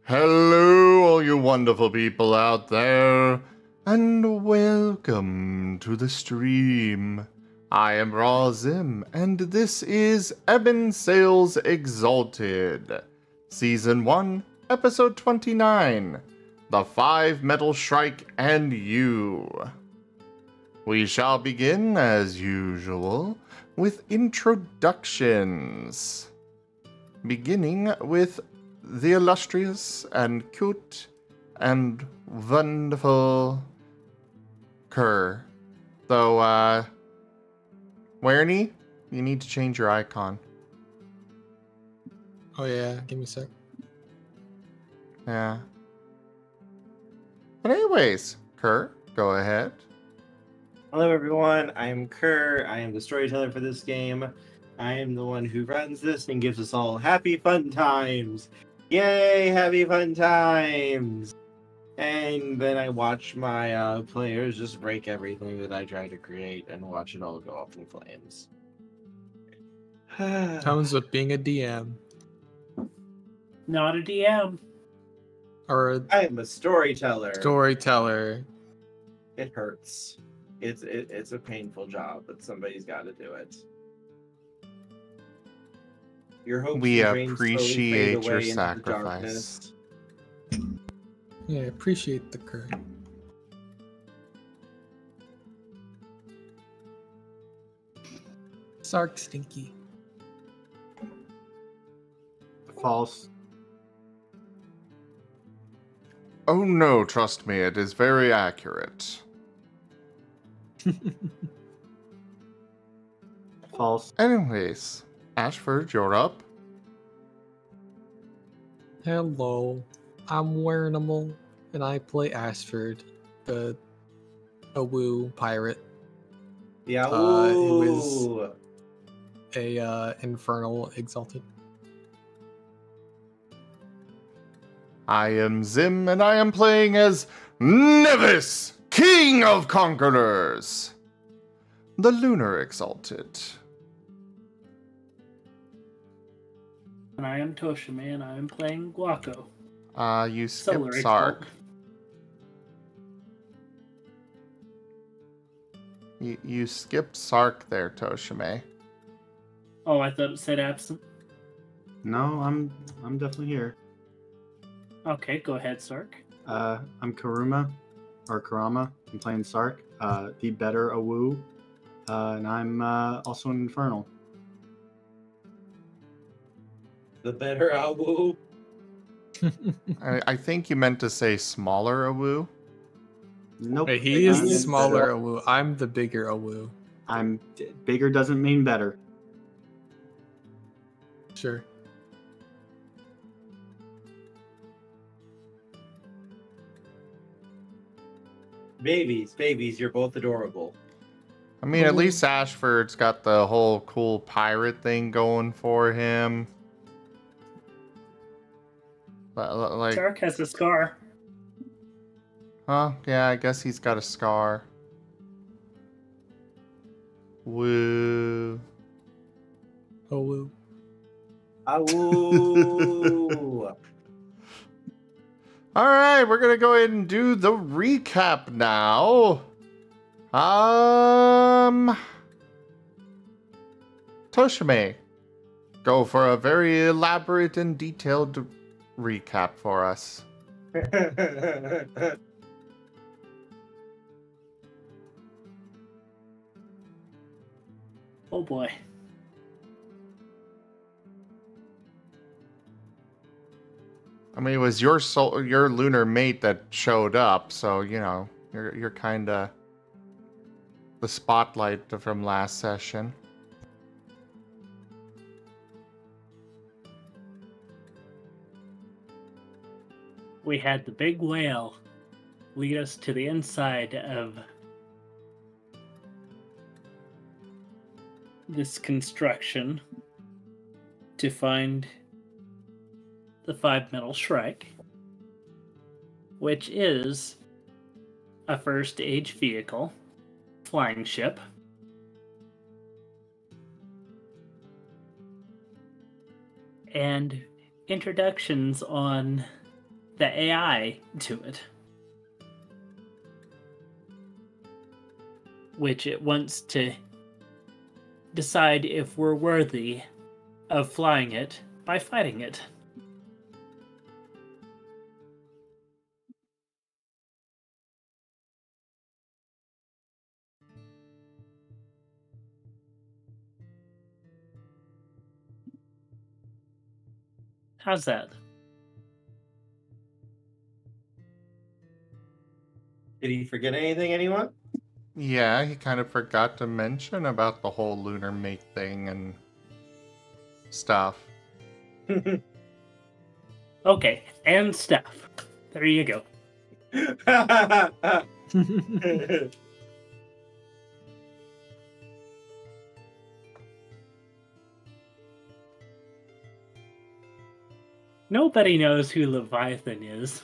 Hello, all you wonderful people out there, and welcome to the stream. I am Raw Zim, and this is Ebon Sales Exalted, Season 1, Episode 29, The Five Metal Shrike and You. We shall begin, as usual, with introductions. Beginning with the illustrious and cute and wonderful Kerr. Though, Werny, you need to change your icon. Oh yeah, give me a sec. Yeah. But anyways, Kerr, go ahead. Hello everyone, I am Kerr. I am the storyteller for this game. I am the one who runs this and gives us all happy fun times. Yay, happy fun times! And then I watch my players just break everything that I try to create and watch it all go up in flames. Comes with being a DM. Not a DM. Or a I am a storyteller. storyteller. It hurts. It's a painful job, but somebody's got to do it. Your hopes We and dreams appreciate slowly fade your away into the sacrifice. darkness. Yeah, I appreciate the current. Sark Stinky. False. Oh no, trust me, it is very accurate. False. Anyways, Ashford, you're up. Hello, I'm Wernimal, and I play Ashford, a woo pirate, Yeah, who ooh. a infernal exalted. I am Zim, and I am playing as Nevis, King of Conquerors, the Lunar Exalted. And I am Toshime, and I am playing Gaueko. You Solar skipped Sark. Exalt. You skipped Sark there, Toshime. Oh, I thought it said absent. No, I'm definitely here. Okay, go ahead, Sark. I'm Karuma, or Karama. I'm playing Sark, the better Awu, and I'm also an Infernal. The better Awu. I think you meant to say smaller Awu. Nope. Wait, he is I'm the smaller better. Awu. I'm the bigger Awu. Bigger doesn't mean better. Sure. Babies, you're both adorable. I mean, at least Ashford's got the whole cool pirate thing going for him. Like, Sark has a scar. huh? Yeah, I guess he's got a scar. Woo. Awu. Awu. All right, we're gonna go ahead and do the recap now. Toshime, go for a very elaborate and detailed recap for us. Oh boy. I mean, it was your your lunar mate that showed up, so you know you're kind of the spotlight from last session. We had the big whale lead us to the inside of this construction to find the Five Metal Shrike, which is a first age vehicle, flying ship, and introductions on the AI to it, which it wants to decide if we're worthy of flying it by fighting it. How's that? Did he forget anything, anyone? Yeah, he kind of forgot to mention about the whole lunar mate thing and stuff. Okay, and stuff. There you go. Nobody knows who Leviathan is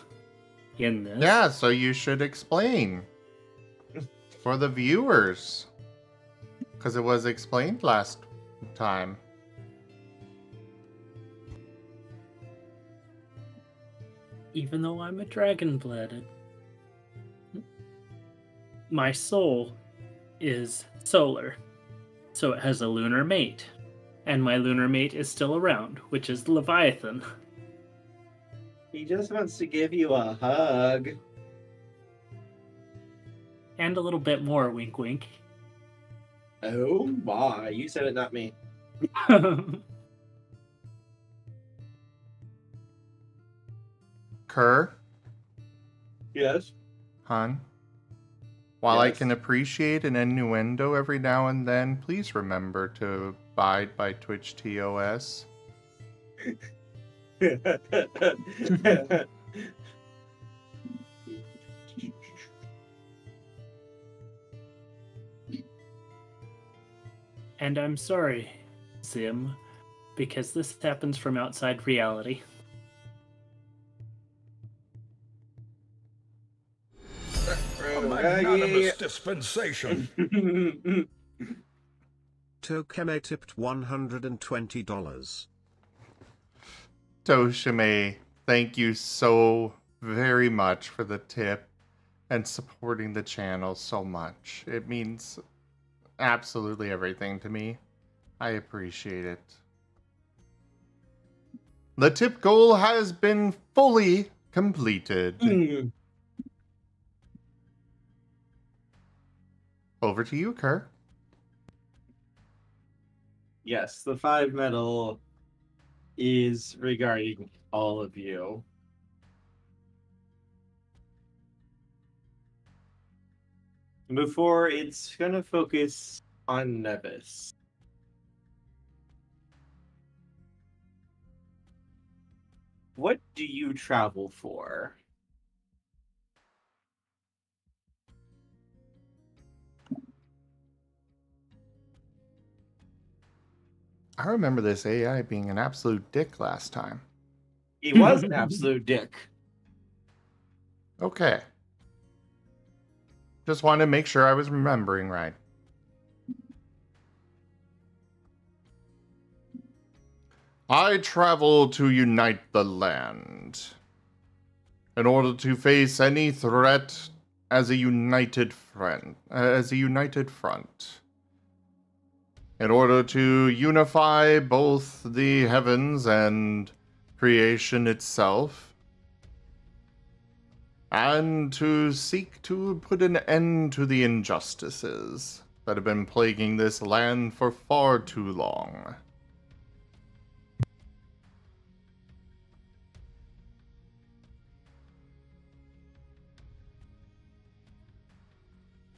in this. Yeah, so you should explain for the viewers. Because it was explained last time. Even though I'm a dragon-blooded, my soul is solar, so it has a lunar mate. And my lunar mate is still around, which is Leviathan. He just wants to give you a hug. And a little bit more, wink wink. Oh my, you said it, not me. Kerr, Yes. hon, while I Yes. can appreciate an innuendo every now and then, please remember to abide by Twitch TOS. And I'm sorry, Zim, because this happens from outside reality. A magnanimous dispensation. Tokeme tipped $120. Toshime, thank you so very much for the tip and supporting the channel so much. It means absolutely everything to me. I appreciate it. The tip goal has been fully completed. Over to you, Kerr. Yes, the 5 Metal is regarding all of you. Before, it's going to focus on Nevis. What do you travel for? I remember this AI being an absolute dick last time. He was an absolute dick. Okay. Just wanted to make sure I was remembering right. I travel to unite the land. In order to face any threat as a united front. In order to unify both the heavens and creation itself. And to seek to put an end to the injustices that have been plaguing this land for far too long.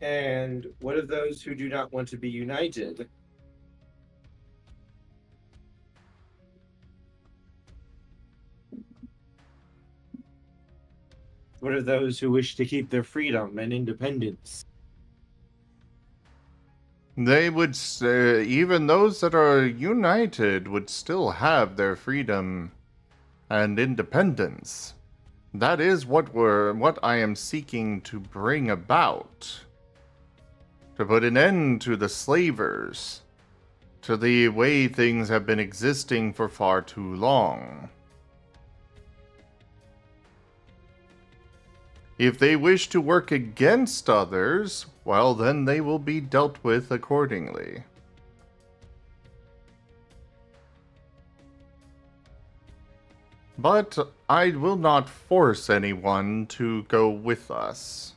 And what of those who do not want to be united? What of those who wish to keep their freedom and independence? They would say, even those that are united would still have their freedom and independence. That is what I am seeking to bring about. To put an end to the slavers, to the way things have been existing for far too long. If they wish to work against others, well, then they will be dealt with accordingly. But I will not force anyone to go with us.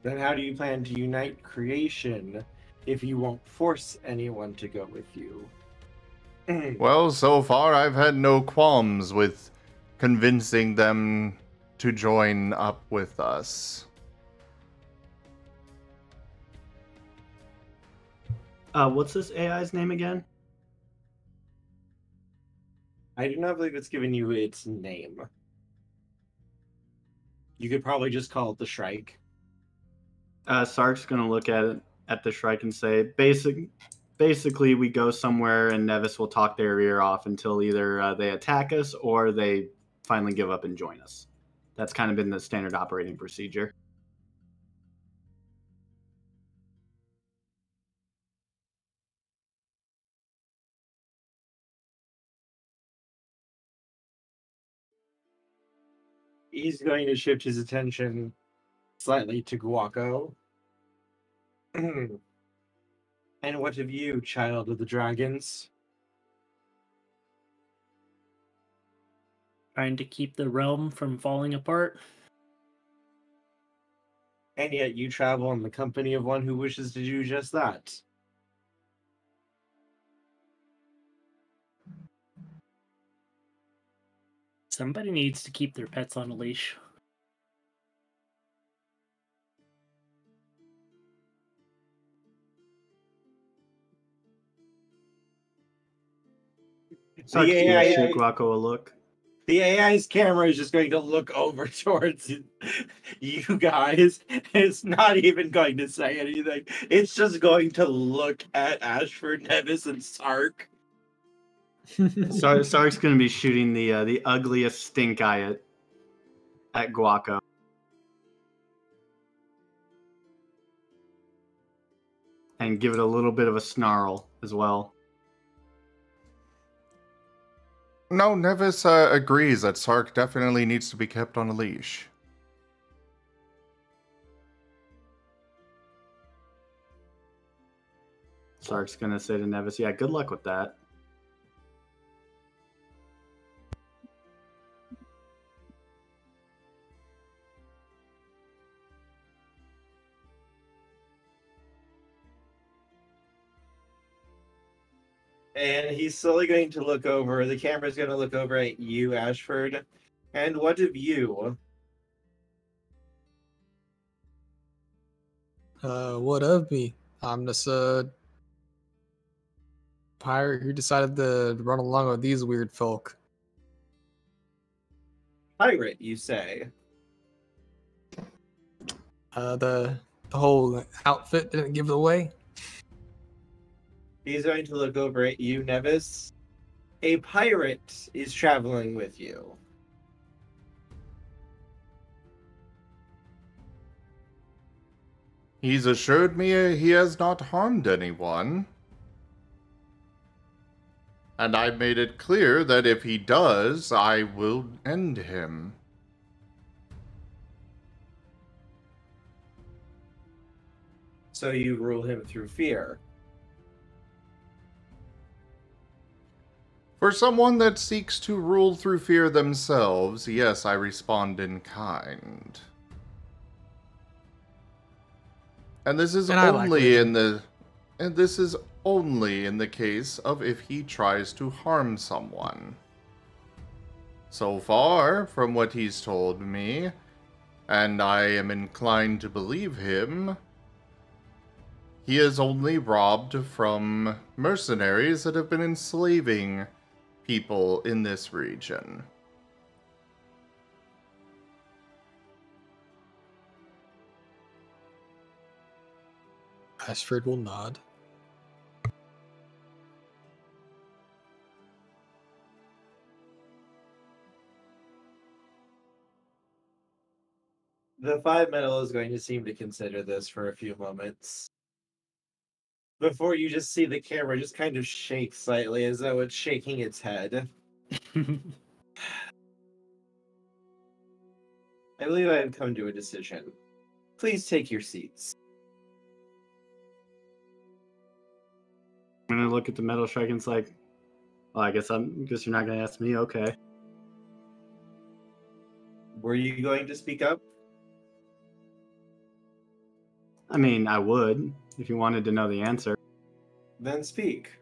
Then how do you plan to unite creation if you won't force anyone to go with you? Well, so far I've had no qualms with convincing them to join up with us. What's this AI's name again? I do not believe it's given you its name. You could probably just call it the Shrike. Sark's gonna look at the Shrike and say, basically, we go somewhere and Nevis will talk their ear off until either they attack us or they finally give up and join us. That's kind of been the standard operating procedure. He's going to shift his attention slightly to Gaueko. And what of you, child of the dragons? Trying to keep the realm from falling apart. And yet you travel in the company of one who wishes to do just that. Somebody needs to keep their pets on a leash. Sark's The gonna AI shoot Gaueko a look. The AI's camera is just going to look over towards you guys. It's not even going to say anything. It's just going to look at Ashford, Nevis, and Sark. Sark's gonna be shooting the ugliest stink eye at Gaueko. And give it a little bit of a snarl as well. No, Nevis agrees that Sark definitely needs to be kept on a leash. Sark's gonna say to Nevis, yeah, good luck with that. And he's slowly going to look over. The camera's going to look over at you, Ashford. And what of you? What of me? I'm just a pirate who decided to run along with these weird folk. Pirate, you say? The whole outfit didn't give it away. He's going to look over at you, Nevis. A pirate is traveling with you. He's assured me he has not harmed anyone. And I've made it clear that if he does, I will end him. So you rule him through fear. For someone that seeks to rule through fear themselves, yes, I respond in kind. And this is only in the case of if he tries to harm someone. So far, from what he's told me, and I am inclined to believe him, he is only robbed from mercenaries that have been enslaving people in this region. Ashford will nod. The Five Metal is going to seem to consider this for a few moments. Before you just see the camera just kind of shake slightly as though it's shaking its head. I believe I have come to a decision. Please take your seats. I'm gonna look at the Metal Shrike and it's like, well, I guess you're not gonna ask me. Okay. Were you going to speak up? I mean, I would if you wanted to know the answer. Then speak.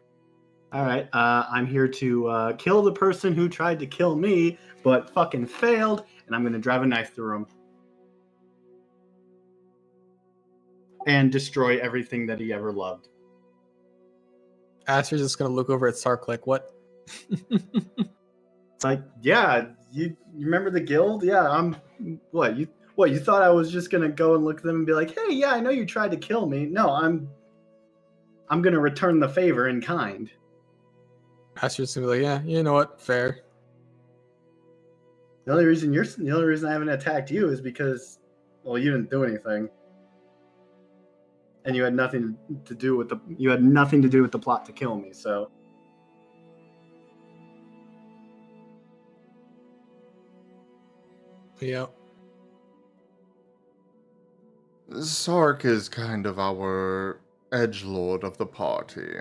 All right. I'm here to kill the person who tried to kill me, but fucking failed, and I'm gonna drive a knife through him and destroy everything that he ever loved. Aster's just gonna look over at Sark like, what? It's like, yeah, you remember the guild? Yeah, what you thought I was just gonna go and look at them and be like, hey, yeah, I know you tried to kill me. No, I'm gonna return the favor in kind. Aster's gonna be like, yeah, you know what? Fair. The only reason I haven't attacked you is because, well, you didn't do anything. And you had nothing to do with the plot to kill me, so Yeah. Sark is kind of our edgelord of the party.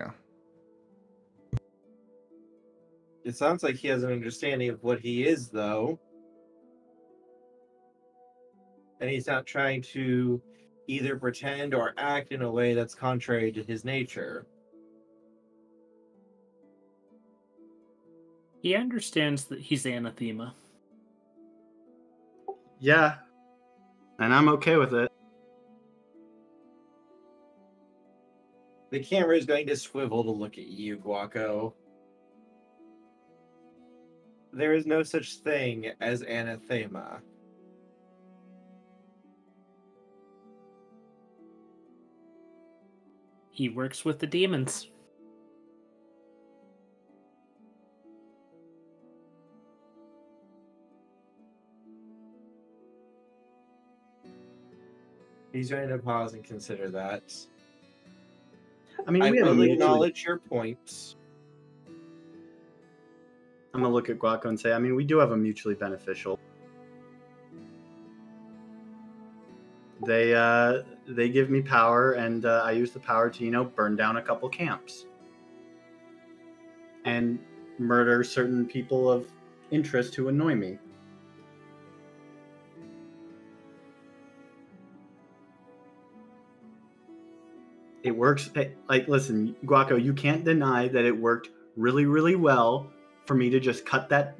It sounds like he has an understanding of what he is, though. And he's not trying to either pretend or act in a way that's contrary to his nature. He understands that he's anathema. yeah. And I'm okay with it. The camera is going to swivel to look at you, Gaueko. There is no such thing as anathema. He works with the demons. He's going to pause and consider that. I mean, I we have a will mutually, acknowledge your points. I'm gonna look at Gaueko and say, I mean, we do have a mutually beneficial. They give me power, and I use the power to, burn down a couple camps and murder certain people of interest who annoy me. It works. Like, listen, Gaueko, you can't deny that it worked really, really well for me to just cut that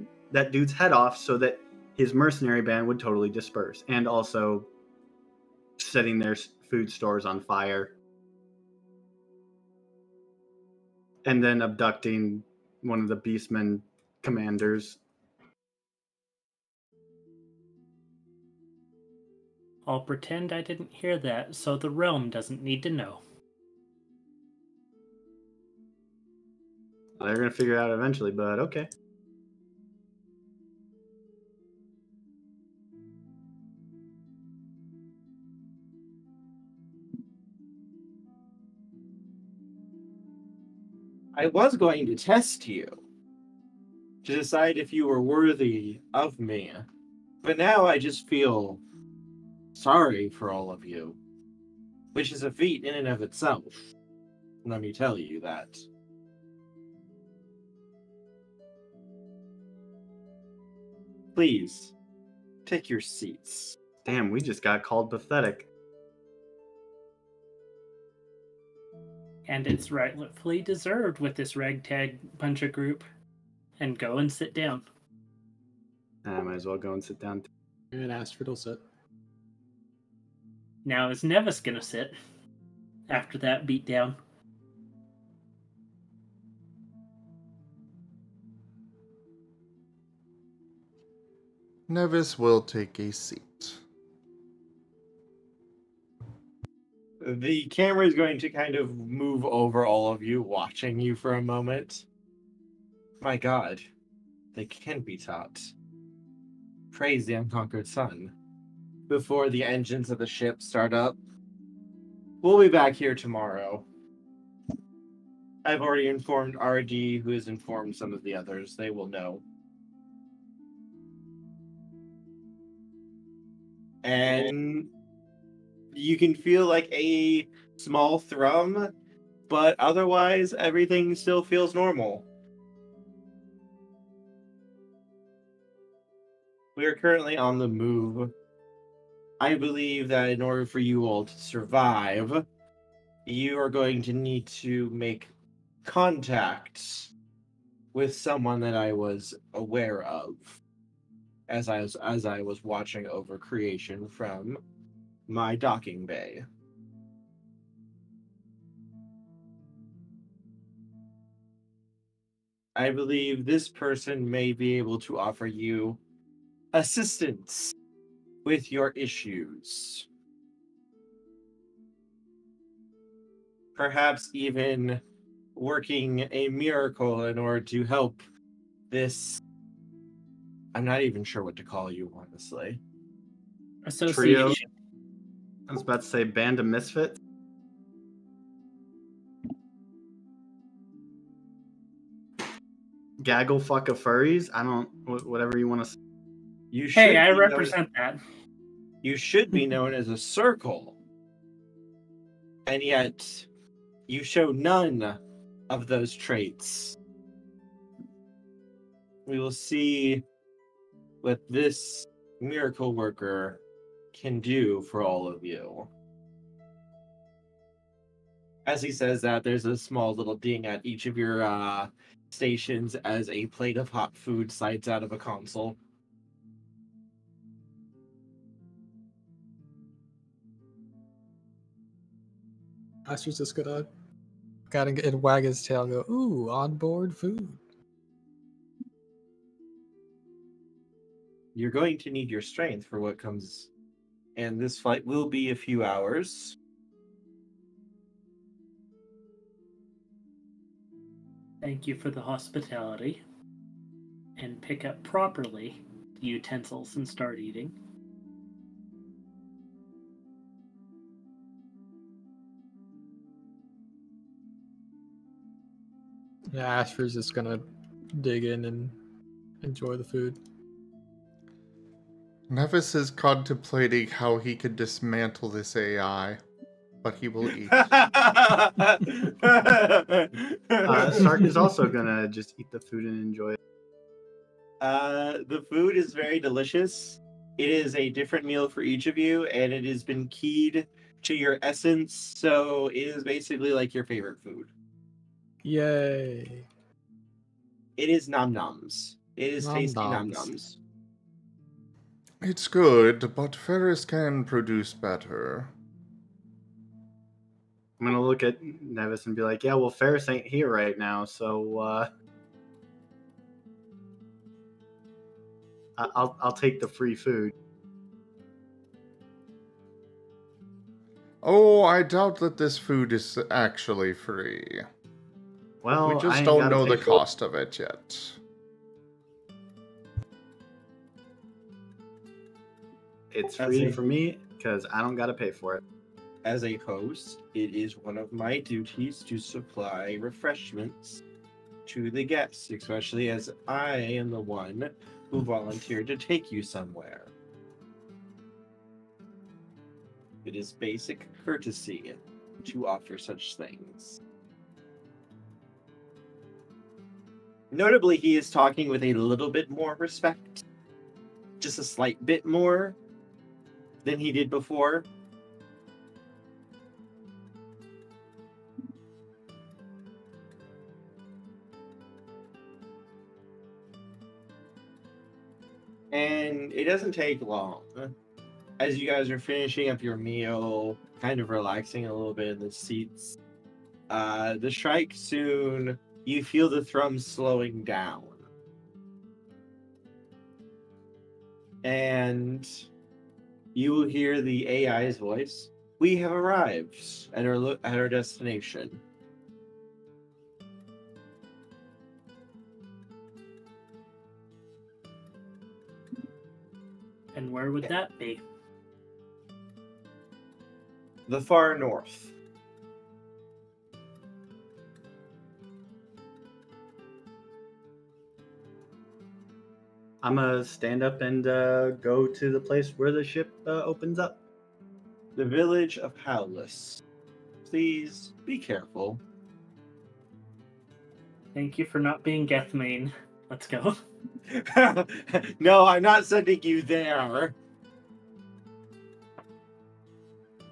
dude's head off so that his mercenary band would totally disperse, and also setting their food stores on fire, and then abducting one of the Beastmen commanders. I'll pretend I didn't hear that, so the realm doesn't need to know. They're gonna figure it out eventually, but okay. I was going to test you to decide if you were worthy of me, but now I just feel sorry for all of you, which is a feat in and of itself. Let me tell you that. Please, take your seats. Damn, we just got called pathetic. And it's rightfully deserved with this ragtag bunch of group. And go and sit down. I might as well go and sit down. And Astrid will sit. Now is Nevis gonna sit after that beatdown? Nevis will take a seat. The camera is going to kind of move over all of you, watching you for a moment. My god, they can be taught. Praise the unconquered sun. Before the engines of the ship start up. We'll be back here tomorrow. I've already informed RD, who has informed some of the others. They will know And you can feel like a small thrum, but otherwise everything still feels normal. We are currently on the move. I believe that in order for you all to survive, you are going to need to make contact with someone that I was aware of as I was watching over creation from my docking bay. I believe this person may be able to offer you assistance with your issues. Perhaps even working a miracle in order to help this. I'm not even sure what to call you, honestly. Association. I was about to say band of misfits. Gaggle fuck of furries. I don't. Whatever you want to say. You should Hey, I be represent that. You should be known as a circle. And yet, you show none of those traits. We will see what this miracle worker can do for all of you. As he says that, there's a small little ding at each of your stations as a plate of hot food slides out of a console. Asher's just gonna kind of wag his tail and go, ooh, onboard food. You're going to need your strength for what comes, and this flight will be a few hours. Thank you for the hospitality. And pick up properly the utensils and start eating. Yeah, Asher's just gonna dig in and enjoy the food. Nevis is contemplating how he could dismantle this AI, but he will eat. Sark is also gonna just eat the food and enjoy it. The food is very delicious. It is a different meal for each of you, and it has been keyed to your essence, so it is basically like your favorite food. Yay. It is nom noms. It is Nom tasty nom noms. noms. It's good, but Ferris can produce better. I'm gonna look at Nevis and be like, "Yeah, well, Ferris ain't here right now, so I'll take the free food." Oh, I doubt that this food is actually free. Well, We I just ain't don't gotta know the pay for it. cost of it yet. It's That's free it. for me because I don't gotta pay for it. As a host, it is one of my duties to supply refreshments to the guests, especially as I am the one who volunteered to take you somewhere. It is basic courtesy to offer such things. Notably, he is talking with a little bit more respect, just a slight bit more than he did before. And it doesn't take long. As you guys are finishing up your meal, kind of relaxing a little bit in the seats, the Shrike soon, you feel the thrum slowing down. And you will hear the AI's voice. We have arrived at our destination. And where would that be? The far north. I'm gonna stand up and go to the place where the ship opens up. The village of Howless. Please be careful. Thank you for not being Gethmane. Let's go. No, I'm not sending you there.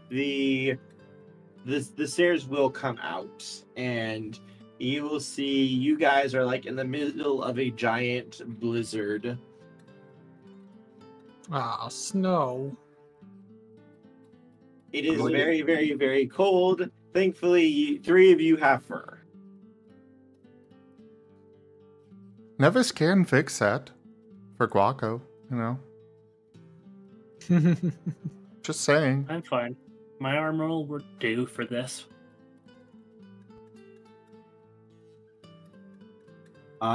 The stairs will come out, and you will see you guys are like in the middle of a giant blizzard. Ah, snow. It is Really? very, very, very cold. Thankfully, three of you have fur. Nevis can fix that for Gaueko, you know. Just saying. I'm fine. My armor will do for this.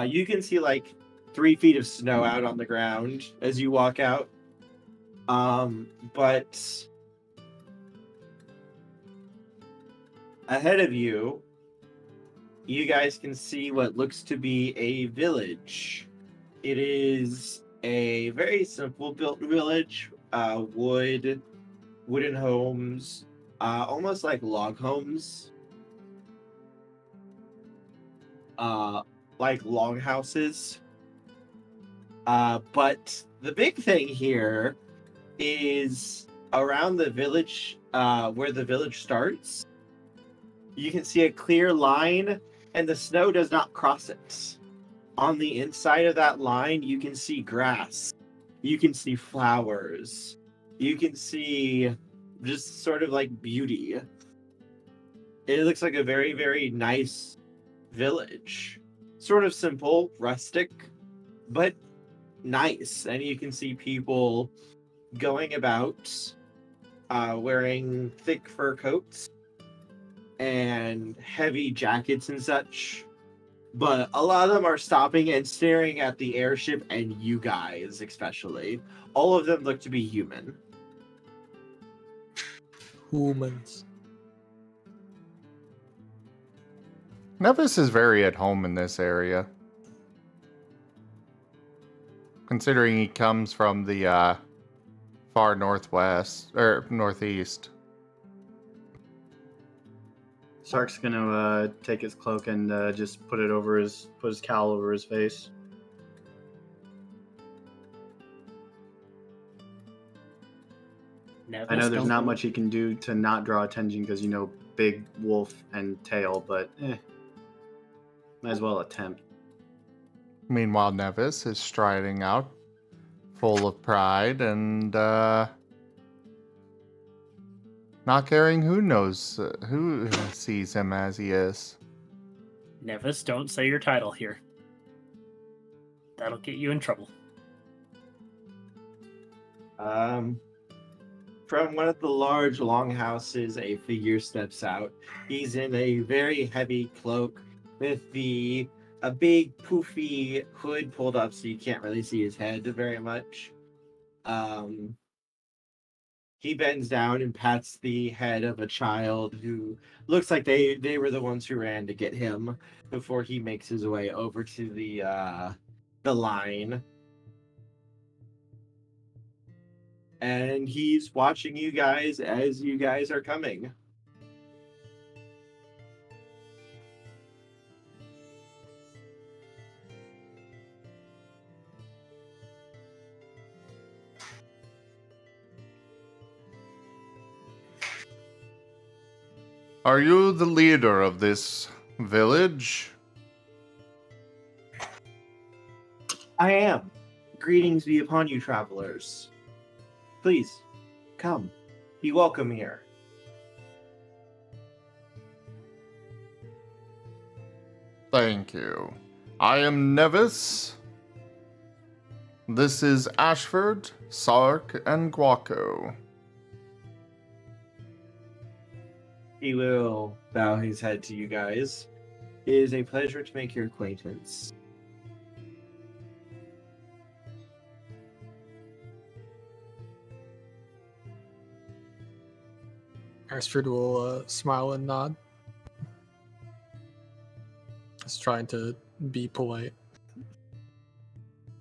You can see like 3 feet of snow out on the ground as you walk out. But ahead of you, you guys can see what looks to be a village. It is a very simple built village. Wooden homes, almost like log homes. Like longhouses. But the big thing here is around the village, where the village starts, you can see a clear line, and the snow does not cross it. On the inside of that line, you can see grass. You can see flowers. You can see just sort of like beauty. It looks like a very, very nice village. Sort of simple, rustic, but nice. And you can see people going about wearing thick fur coats and heavy jackets and such. But a lot of them are stopping and staring at the airship and you guys, especially. All of them look to be human. Humans. Nevis is very at home in this area. Considering he comes from the far northwest, or northeast. Sark's gonna take his cloak and just put his cowl over his face. Nevis, I know there's don't not go- much he can do to not draw attention because big wolf and tail, but might as well attempt. Meanwhile, Nevis is striding out, full of pride and not caring who sees him as he is. Nevis, don't say your title here. That'll get you in trouble. From one of the large longhouses, a figure steps out. He's in a very heavy cloak with a big poofy hood pulled up so you can't really see his head very much. He bends down and pats the head of a child who looks like they were the ones who ran to get him before he makes his way over to the line. And he's watching you guys as you guys are coming. Are you the leader of this village? I am. Greetings be upon you, travelers. Please, come. Be welcome here. Thank you. I am Nevis. This is Ashford, Sark, and Gaueko. He will bow his head to you guys. It is a pleasure to make your acquaintance. Ashford will smile and nod. Just trying to be polite.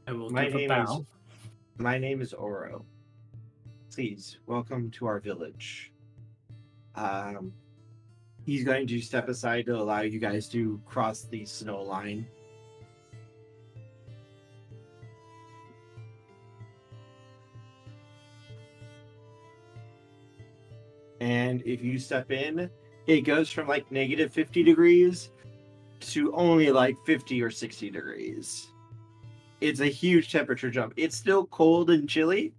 I will My give a name bow. My name is Oro. Please, welcome to our village. He's going to step aside to allow you guys to cross the snow line. And if you step in, it goes from like negative 50 degrees to only like 50 or 60 degrees. It's a huge temperature jump. It's still cold and chilly,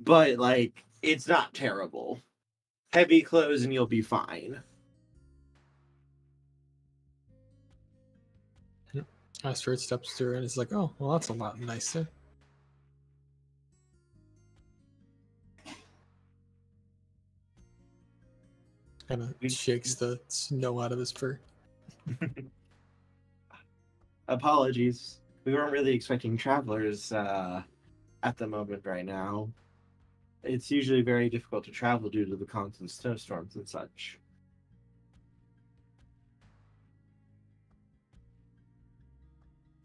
but like it's not terrible. Heavy clothes and you'll be fine. Astrid steps through and is like, "Oh, well, that's a lot nicer." Kind of shakes the snow out of his fur. Apologies. We weren't really expecting travelers at the moment right now. It's usually very difficult to travel due to the constant snowstorms and such.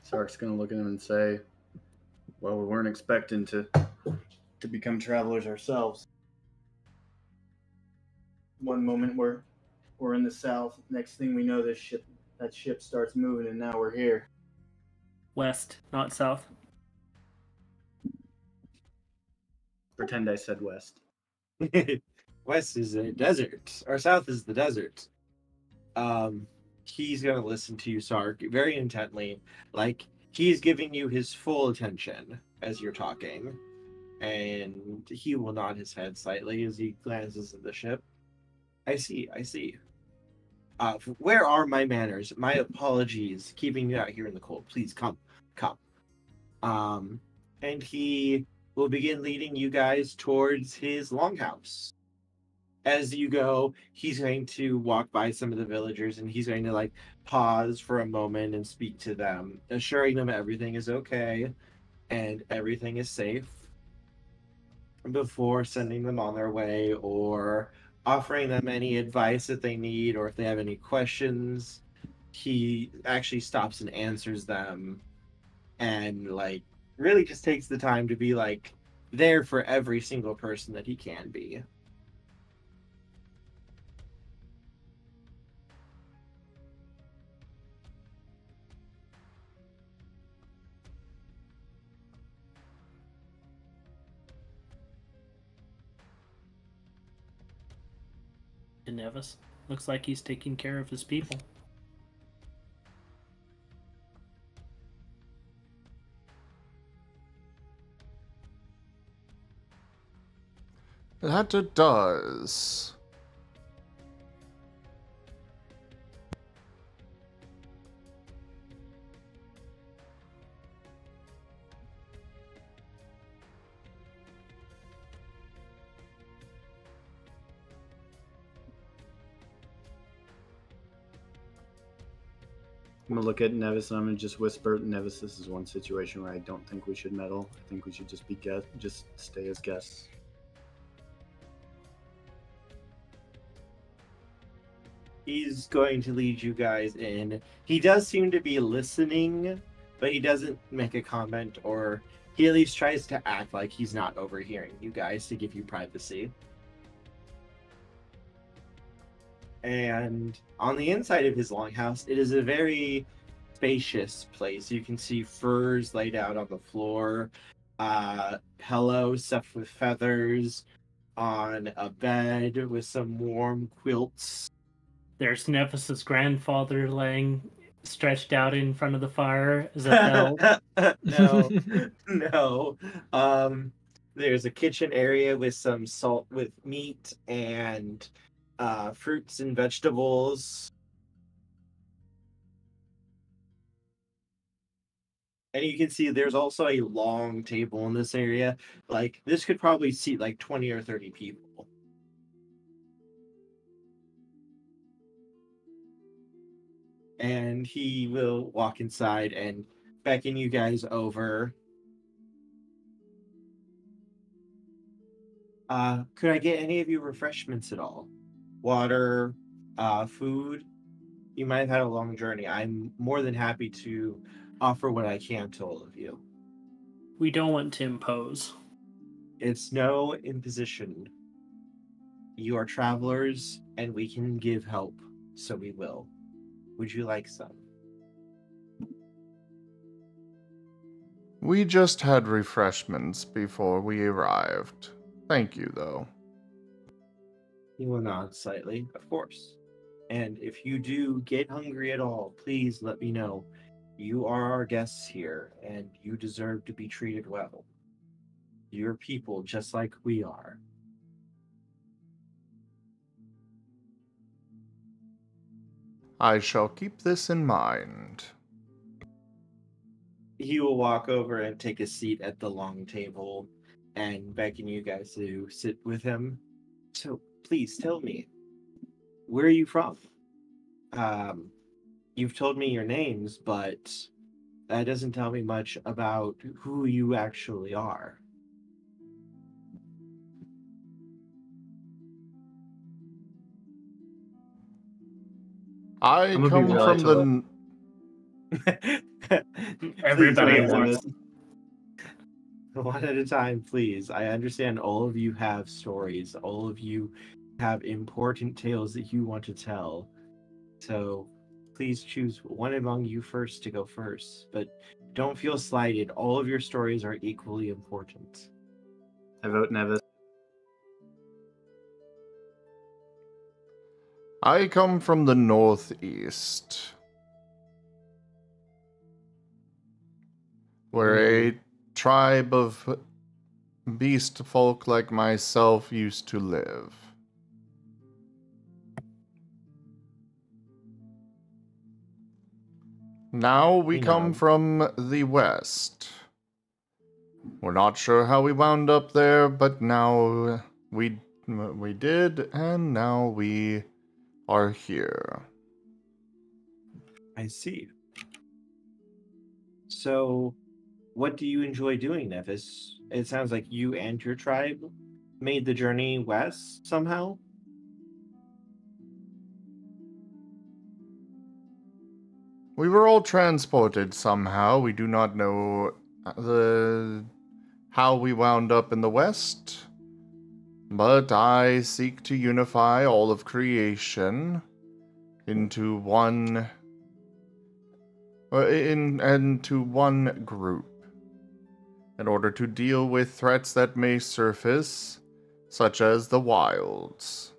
Sark's gonna look at him and say, "Well, we weren't expecting to become travelers ourselves. One moment we're in the south. Next thing we know, that ship starts moving, and now we're here." West, not south. Pretend I said west. West is a desert, or south is the desert. He's gonna listen to you, Sark, very intently. Like he's giving you his full attention as you're talking, and he will nod his head slightly as he glances at the ship. I see. Where are my manners? My apologies, keeping you out here in the cold. Please come. And he will begin leading you guys towards his longhouse. As you go, he's going to walk by some of the villagers and he's going to like pause for a moment and speak to them, assuring them everything is okay and everything is safe before sending them on their way or offering them any advice that they need, or if they have any questions, he actually stops and answers them and like really just takes the time to be like there for every single person that he can be. Nevis. Looks like he's taking care of his people. That it does. I'm gonna look at Nevis and I'm gonna just whisper, "Nevis, this is one situation where I don't think we should meddle. I think we should just just stay as guests." He's going to lead you guys in. He does seem to be listening, but he doesn't make a comment, or he at least tries to act like he's not overhearing you guys to give you privacy. And on the inside of his longhouse, it is a very spacious place. You can see furs laid out on the floor, pillows stuffed with feathers, on a bed with some warm quilts. There's Nevis's grandfather laying stretched out in front of the fire as a bell. No. There's a kitchen area with some salt with meat and fruits and vegetables. And you can see there's also a long table in this area. Like, this could probably seat like 20 or 30 people. And he will walk inside and beckon you guys over. Could I get any of you refreshments at all? Water, food? You might have had a long journey. I'm more than happy to offer what I can to all of you. We don't want to impose. It's no imposition. You are travelers, and we can give help, so we will. Would you like some? We just had refreshments before we arrived. Thank you, though. He will nod slightly, of course. And if you do get hungry at all, please let me know. You are our guests here, and you deserve to be treated well. You're people just like we are. I shall keep this in mind. He will walk over and take a seat at the long table and beckon you guys to sit with him. So please tell me, where are you from? You've told me your names, but that doesn't tell me much about who you actually are. I I'm gonna come be really from the... Everybody Please, at once. one at a time, please. I understand all of you have stories. All of you have important tales that you want to tell. So please choose one among you first to go first. But don't feel slighted. All of your stories are equally important. I vote Nevis. I come from the northeast, where a tribe of beast folk like myself used to live. Now we come from the west. We're not sure how we wound up there, but now we did, and now we are here. I see. So, what do you enjoy doing, Nevis? It sounds like you and your tribe made the journey west somehow. We were all transported somehow. We do not know how we wound up in the west, but I seek to unify all of creation into one into one group in order to deal with threats that may surface, such as the wilds.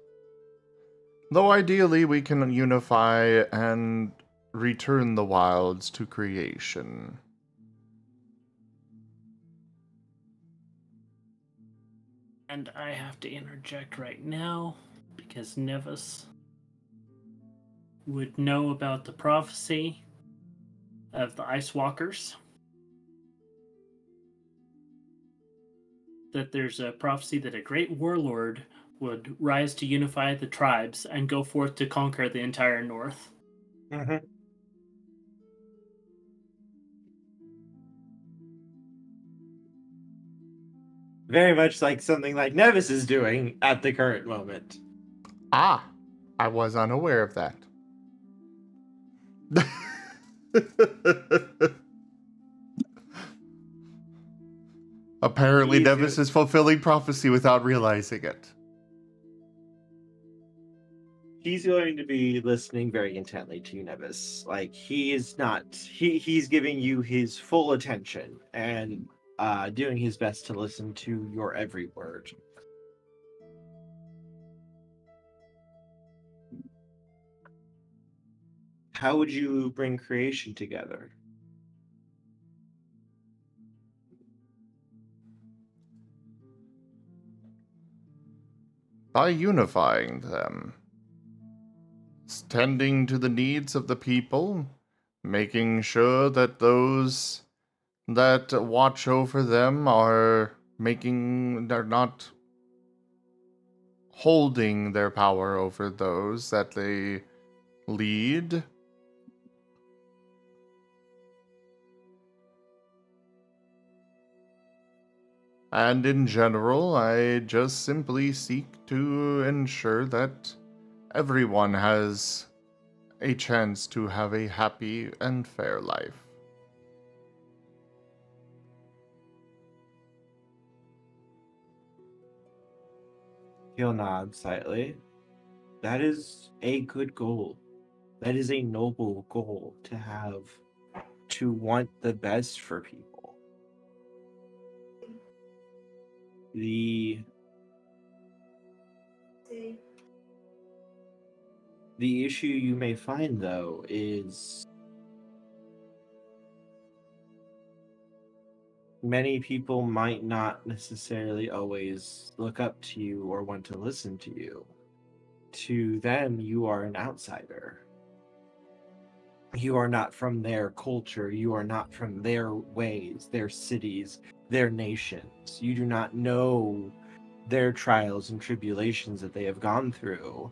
Though ideally we can unify and return the wilds to creation. And I have to interject right now because Nevis would know about the prophecy of the Ice Walkers. That there's a prophecy that a great warlord would rise to unify the tribes and go forth to conquer the entire north. Mm-hmm. Very much like something like Nevis is doing at the current moment. Ah, I was unaware of that. Apparently, Nevis is fulfilling prophecy without realizing it. He's going to be listening very intently to you, Nevis. Like, he's giving you his full attention and doing his best to listen to your every word. How would you bring creation together? By unifying them. Tending to the needs of the people, making sure that those that watch over them they're not holding their power over those that they lead. And in general, I just simply seek to ensure that everyone has a chance to have a happy and fair life. He'll nod slightly. That is a good goal. That is a noble goal to have, to want the best for people. The issue you may find, though, is many people might not necessarily always look up to you or want to listen to you. To them, you are an outsider. You are not from their culture. You are not from their ways, their cities, their nations. You do not know their trials and tribulations that they have gone through.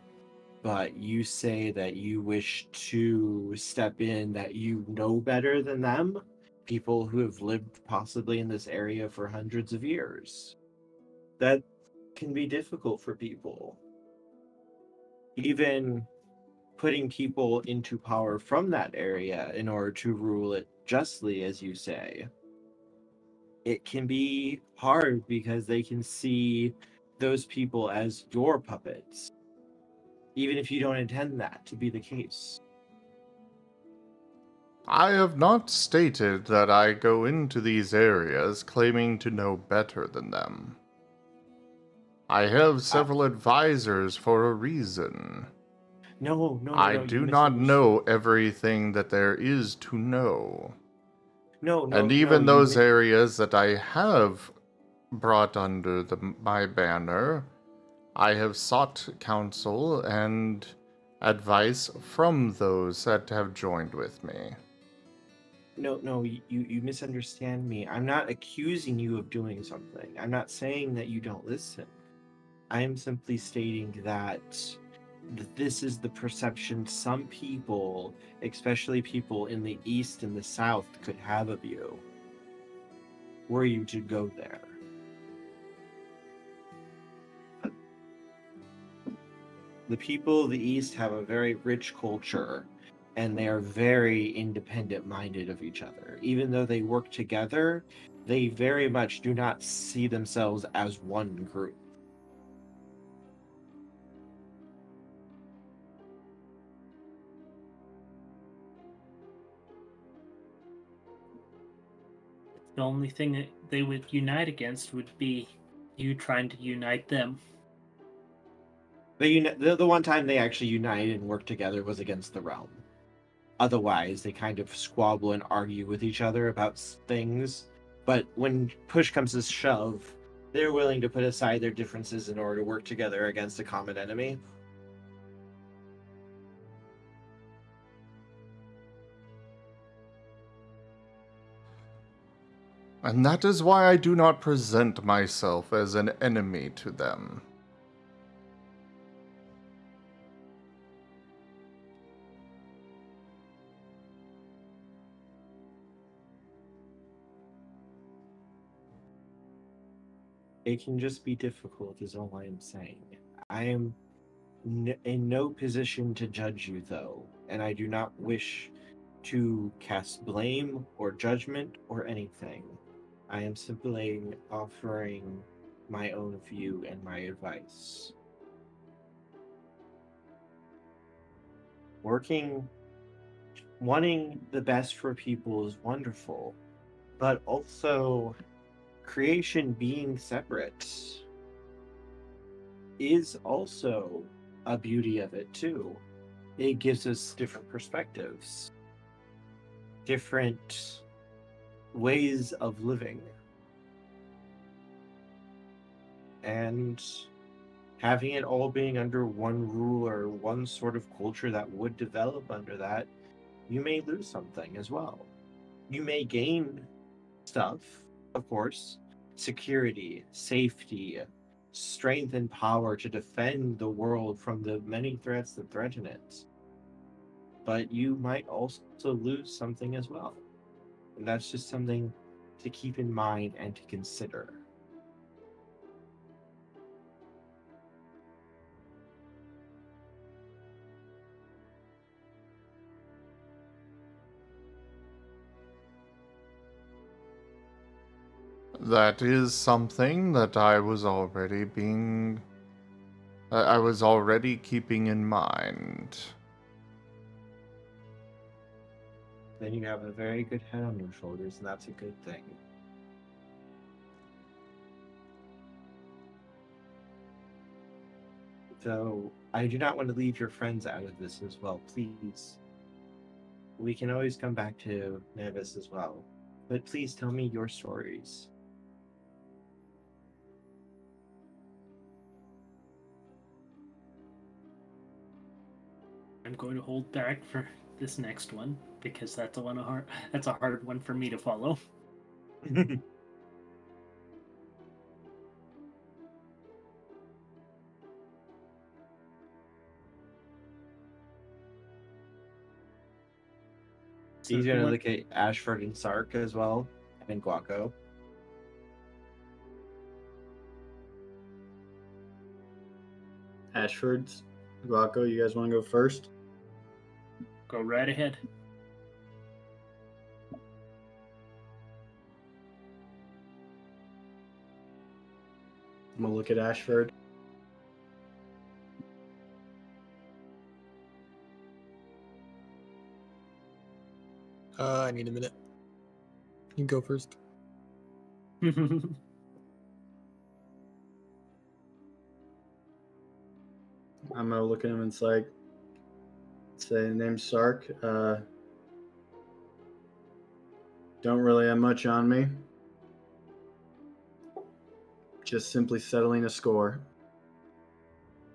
But you say that you wish to step in, that you know better than them, people who have lived possibly in this area for hundreds of years. That can be difficult for people. Even putting people into power from that area in order to rule it justly, as you say, it can be hard because they can see those people as your puppets, even if you don't intend that to be the case. I have not stated that I go into these areas claiming to know better than them. I have several advisors for a reason. No, I you do not misunderstood. know everything that there is to know. No, And even those areas that I have brought under my banner, I have sought counsel and advice from those that have joined with me. No, you misunderstand me. I'm not accusing you of doing something. I'm not saying that you don't listen. I am simply stating that this is the perception some people, especially people in the East and the South, could have of you, were you to go there. The people of the East have a very rich culture, and they are very independent-minded of each other. Even though they work together, they very much do not see themselves as one group. The only thing that they would unite against would be you trying to unite them. The one time they actually united and worked together was against the realm. Otherwise, they kind of squabble and argue with each other about things. But when push comes to shove, they're willing to put aside their differences in order to work together against a common enemy. And that is why I do not present myself as an enemy to them. It can just be difficult, is all I am saying. I am in no position to judge you, though, and I do not wish to cast blame or judgment or anything. I am simply offering my own view and my advice. Wanting the best for people is wonderful, but also creation being separate is also a beauty of it too. It gives us different perspectives, different ways of living, and having it all being under one rule or one sort of culture that would develop under that, you may lose something as well. You may gain stuff, of course, security, safety, strength, and power to defend the world from the many threats that threaten it. But you might also lose something as well. And that's just something to keep in mind and to consider. That is something that I was already being I was already keeping in mind. Then you have a very good head on your shoulders, and that's a good thing. So, I do not want to leave your friends out of this as well, please. We can always come back to Nevis as well. But please tell me your stories. I'm going to hold back for this next one because that's a hard one for me to follow. So he's gonna look at Ashford and Sark as well, and Gaueko. Ashford's, Gaueko, you guys want to go first? Go right ahead. I'm gonna look at Ashford. I need a minute. You can go first. I'm gonna look at him and it's like, say, name's Sark. Don't really have much on me. Just simply settling a score.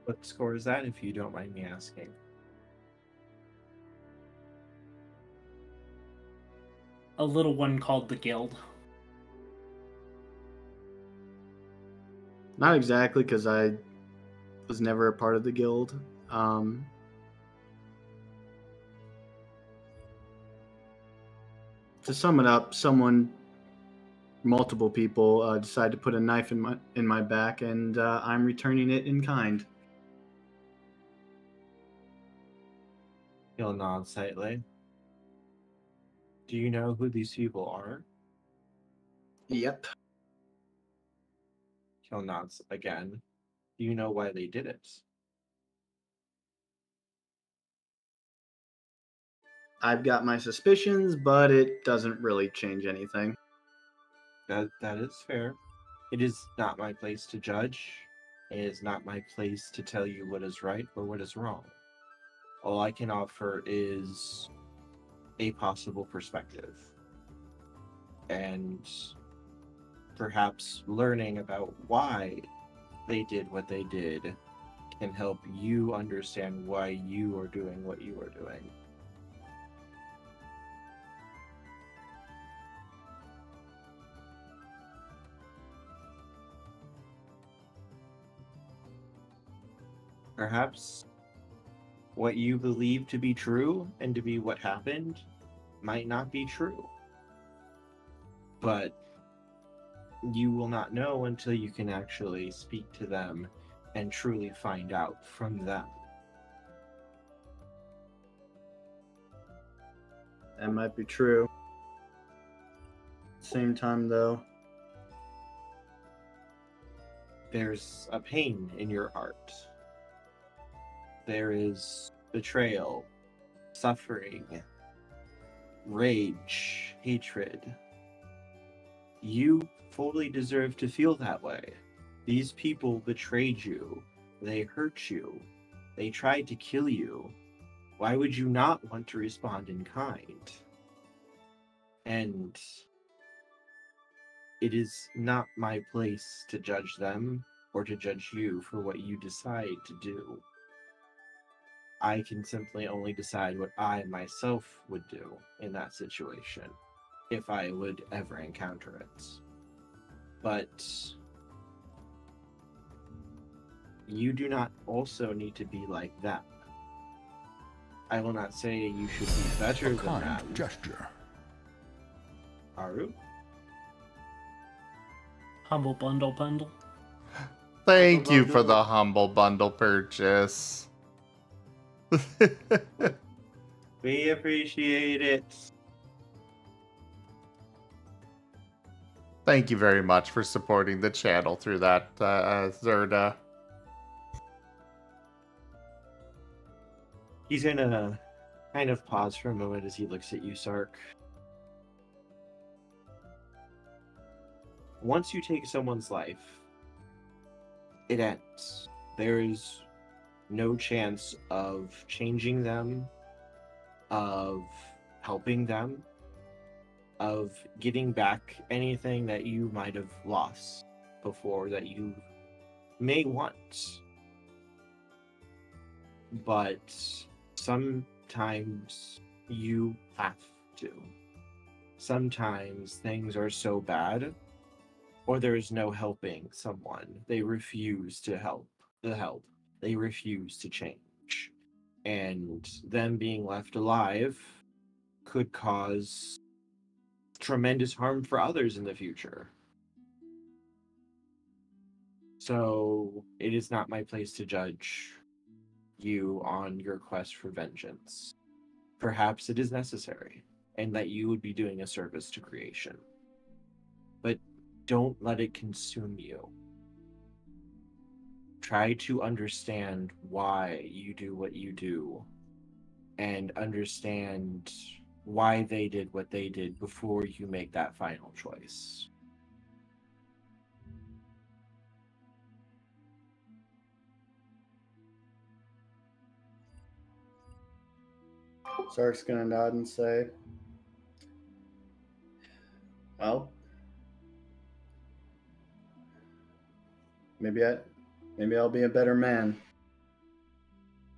What score is that, if you don't mind me asking? A little one called the Guild. Not exactly, because I was never a part of the guild. To sum it up, multiple people decide to put a knife in my back, and I'm returning it in kind. He'll nod slightly. Do you know who these people are? Yep. He'll nod again. Do you know why they did it? I've got my suspicions, but it doesn't really change anything. That is fair. It is not my place to judge. It is not my place to tell you what is right or what is wrong. All I can offer is a possible perspective. And perhaps learning about why they did what they did can help you understand why you are doing what you are doing. Perhaps what you believe to be true and to be what happened might not be true. But you will not know until you can actually speak to them and truly find out from them. That might be true. Same time, though, There's a pain in your heart. There is betrayal, suffering, rage, hatred. You fully deserve to feel that way. These people betrayed you. They hurt you. They tried to kill you. Why would you not want to respond in kind? And it is not my place to judge them or to judge you for what you decide to do. I can simply only decide what I myself would do in that situation, if I would ever encounter it. But you do not also need to be like them. I will not say you should be better than Kind them. gesture. Aru? Humble bundle. Thank you for the humble bundle purchase. We appreciate it. Thank you very much for supporting the channel through that, Zerda. He's gonna kind of pause for a moment as he looks at you, Sark. Once you take someone's life, it ends. There is no chance of changing them, of helping them, of getting back anything that you might have lost before that you may want. But sometimes you have to. Sometimes things are so bad, or there's no helping someone. They refuse to help. They refuse to change. And them being left alive could cause tremendous harm for others in the future. So it is not my place to judge you on your quest for vengeance. Perhaps it is necessary, and that you would be doing a service to creation. But don't let it consume you. Try to understand why you do what you do, and understand why they did what they did before you make that final choice. Sark's gonna nod and say, well, maybe I'll be a better man.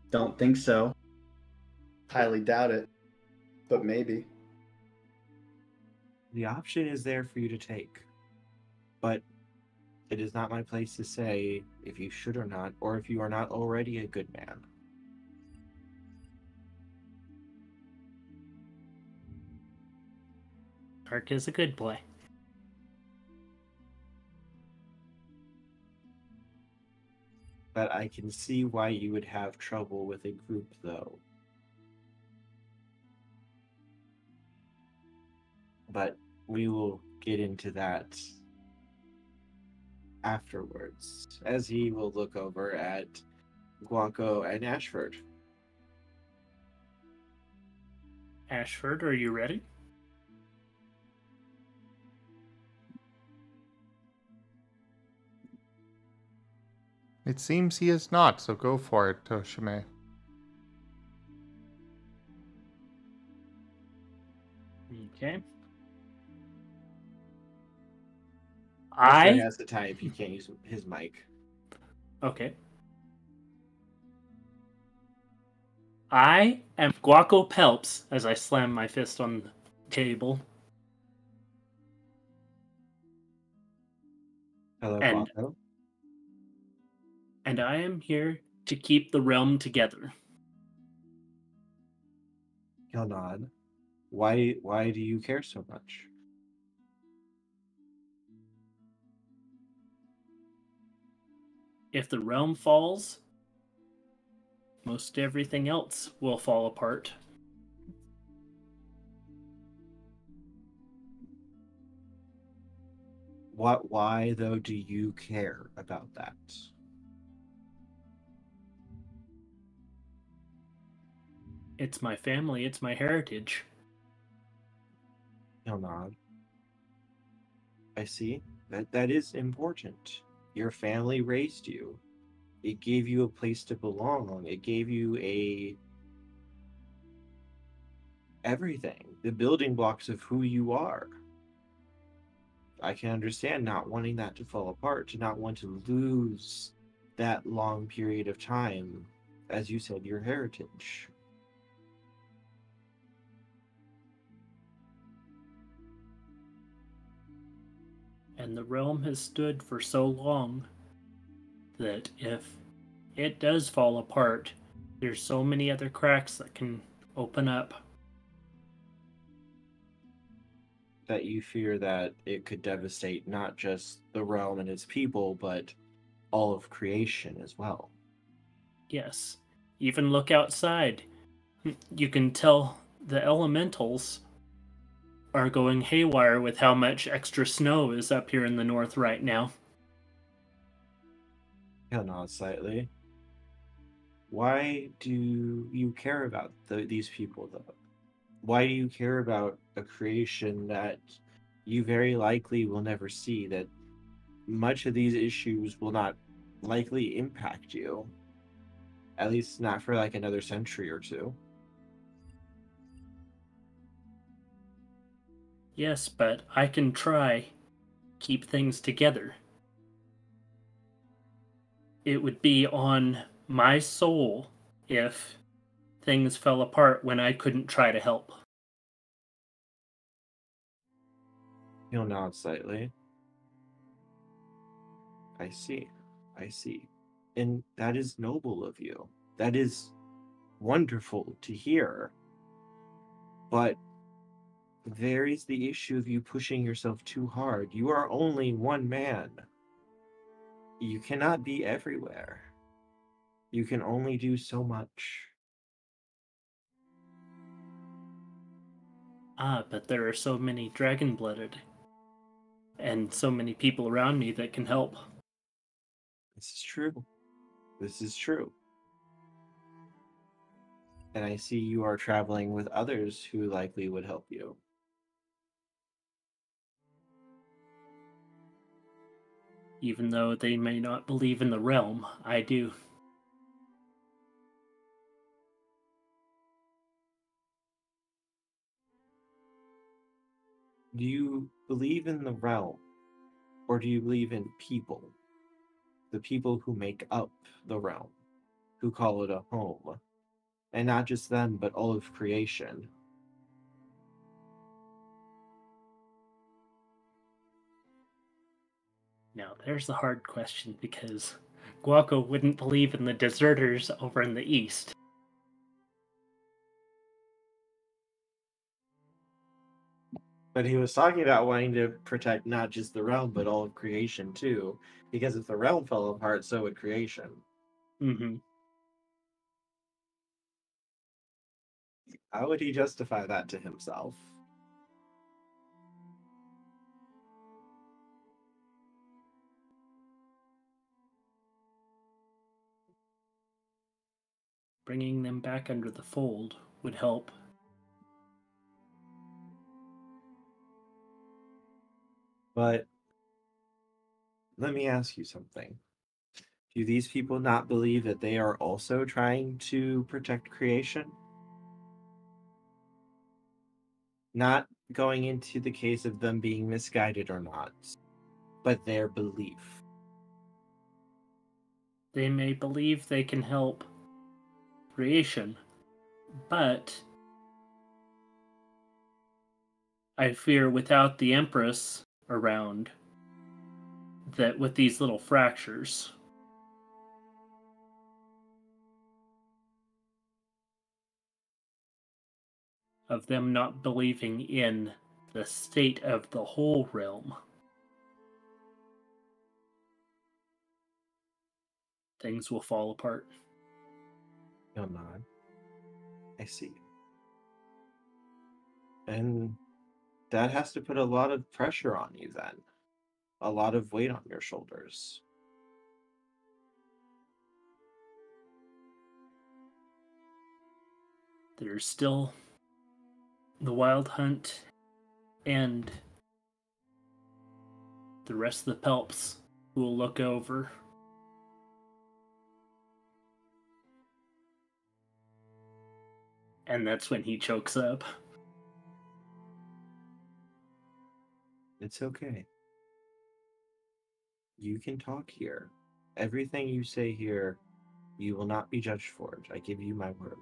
Don't think so. Highly doubt it, but maybe. The option is there for you to take, but it is not my place to say if you should or not, or if you are not already a good man. Sark is a good boy. But I can see why you would have trouble with a group, though. But we will get into that afterwards, as he will look over at Gaueko and Ashford. Ashford, are you ready? It seems he is not, so go for it, Toshime. Okay. He has to type. He can't use his mic. Okay. I am Gaueko Pelps as I slam my fist on the table. Hello, And- Gaueko. And I am here to keep the realm together. He'll nod. Why do you care so much? If the realm falls, most everything else will fall apart. Why, though, do you care about that? It's my family, it's my heritage. He'll nod. I see. That is important. Your family raised you. It gave you a place to belong. It gave you everything. The building blocks of who you are. I can understand not wanting that to fall apart, to not want to lose that long period of time, as you said, your heritage. And the realm has stood for so long that if it does fall apart, there's so many other cracks that can open up. That you fear that it could devastate not just the realm and its people, but all of creation as well. Yes. Even look outside. You can tell the elementals are going haywire with how much extra snow is up here in the north right now. He'll nod slightly. Why do you care about these people, though? Why do you care about a creation that you very likely will never see, that much of these issues will not likely impact you? At least not for like another century or two. Yes, but I can try keep things together. It would be on my soul if things fell apart when I couldn't try to help. He'll nod slightly. I see. I see. And that is noble of you. That is wonderful to hear. But there is the issue of you pushing yourself too hard. You are only one man. You cannot be everywhere. You can only do so much. Ah, but there are so many dragon-blooded and so many people around me that can help. This is true. This is true. And I see you are traveling with others who likely would help you. Even though they may not believe in the realm, I do. Do you believe in the realm, or do you believe in people? The people who make up the realm, who call it a home. And not just them, but all of creation. Now, there's the hard question, because Gaueko wouldn't believe in the deserters over in the east. But he was talking about wanting to protect not just the realm, but all of creation too. Because if the realm fell apart, so would creation. Mm-hmm. How would he justify that to himself? Bringing them back under the fold would help. But let me ask you something. Do these people not believe that they are also trying to protect creation? Not going into the case of them being misguided or not, but their belief. They may believe they can help creation, but I fear without the Empress around, that with these little fractures, of them not believing in the state of the whole realm, things will fall apart. No, not. I see. And that has to put a lot of pressure on you then. A lot of weight on your shoulders. There's still the Wild Hunt and the rest of the Pelps who will look over. And that's when he chokes up. It's okay. You can talk here. Everything you say here, you will not be judged for it. I give you my word.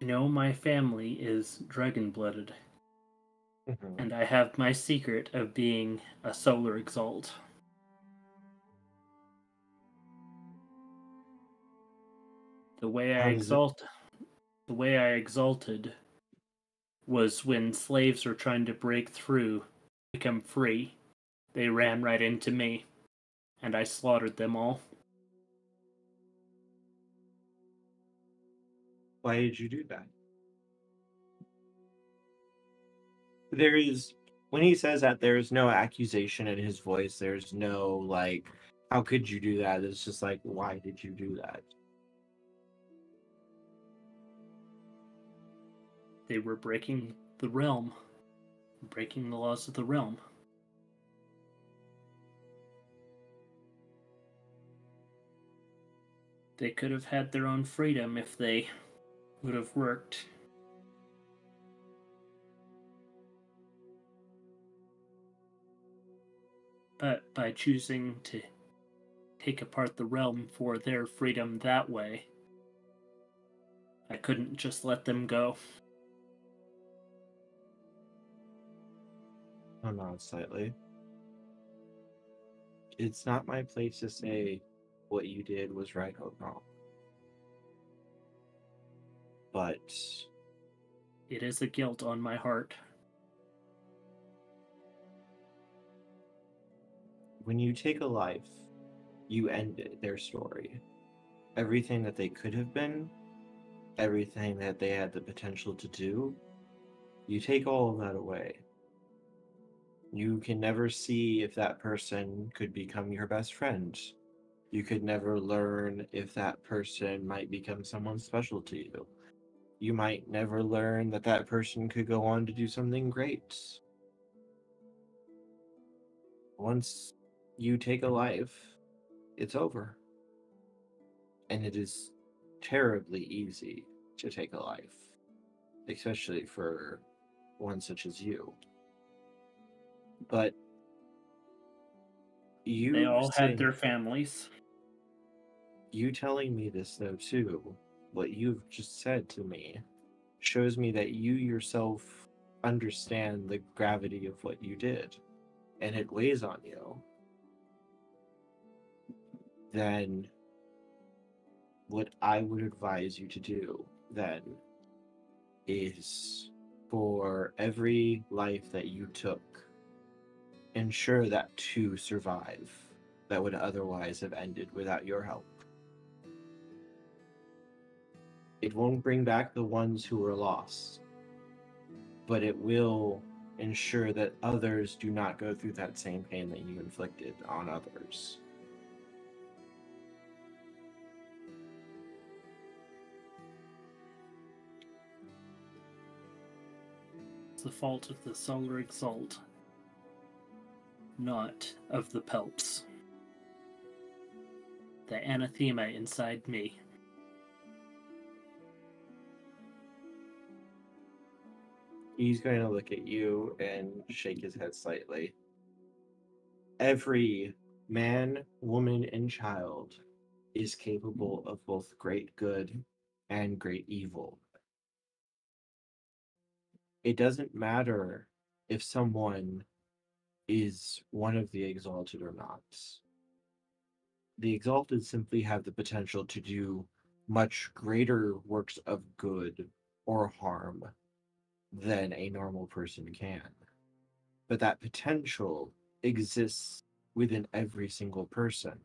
You know, my family is dragon-blooded, and I have my secret of being a solar exalt. The way I exalted was when slaves were trying to break through, become free. They ran right into me, and I slaughtered them all. Why did you do that? When he says that, there's no accusation in his voice. There's no, like, how could you do that? It's just like, why did you do that? They were breaking the realm, breaking the laws of the realm. They could have had their own freedom if they would have worked. But by choosing to take apart the realm for their freedom that way, I couldn't just let them go. Hold on slightly. It's not my place to say what you did was right or wrong. But It is a guilt on my heart. when you take a life, you end their story. Everything that they could have been, everything that they had the potential to do, you take all of that away. You can never see if that person could become your best friend. You could never learn if that person might become someone special to you. You might never learn that that person could go on to do something great. Once you take a life, it's over. And it is terribly easy to take a life, especially for one such as you. But They all had saying, their families. you telling me this though too, what you've just said to me, shows me that you yourself understand the gravity of what you did, and it weighs on you. Then what I would advise you to do then is, for every life that you took, ensure that two survive that would otherwise have ended without your help. It won't bring back the ones who were lost, but it will ensure that others do not go through that same pain that you inflicted on others. It's the fault of the solar exalt, not of the pelps. The anathema inside me. He's going to look at you and shake his head slightly. Every man, woman, and child is capable of both great good and great evil. It doesn't matter if someone is one of the Exalted or not. The Exalted simply have the potential to do much greater works of good or harm than a normal person can. But that potential exists within every single person.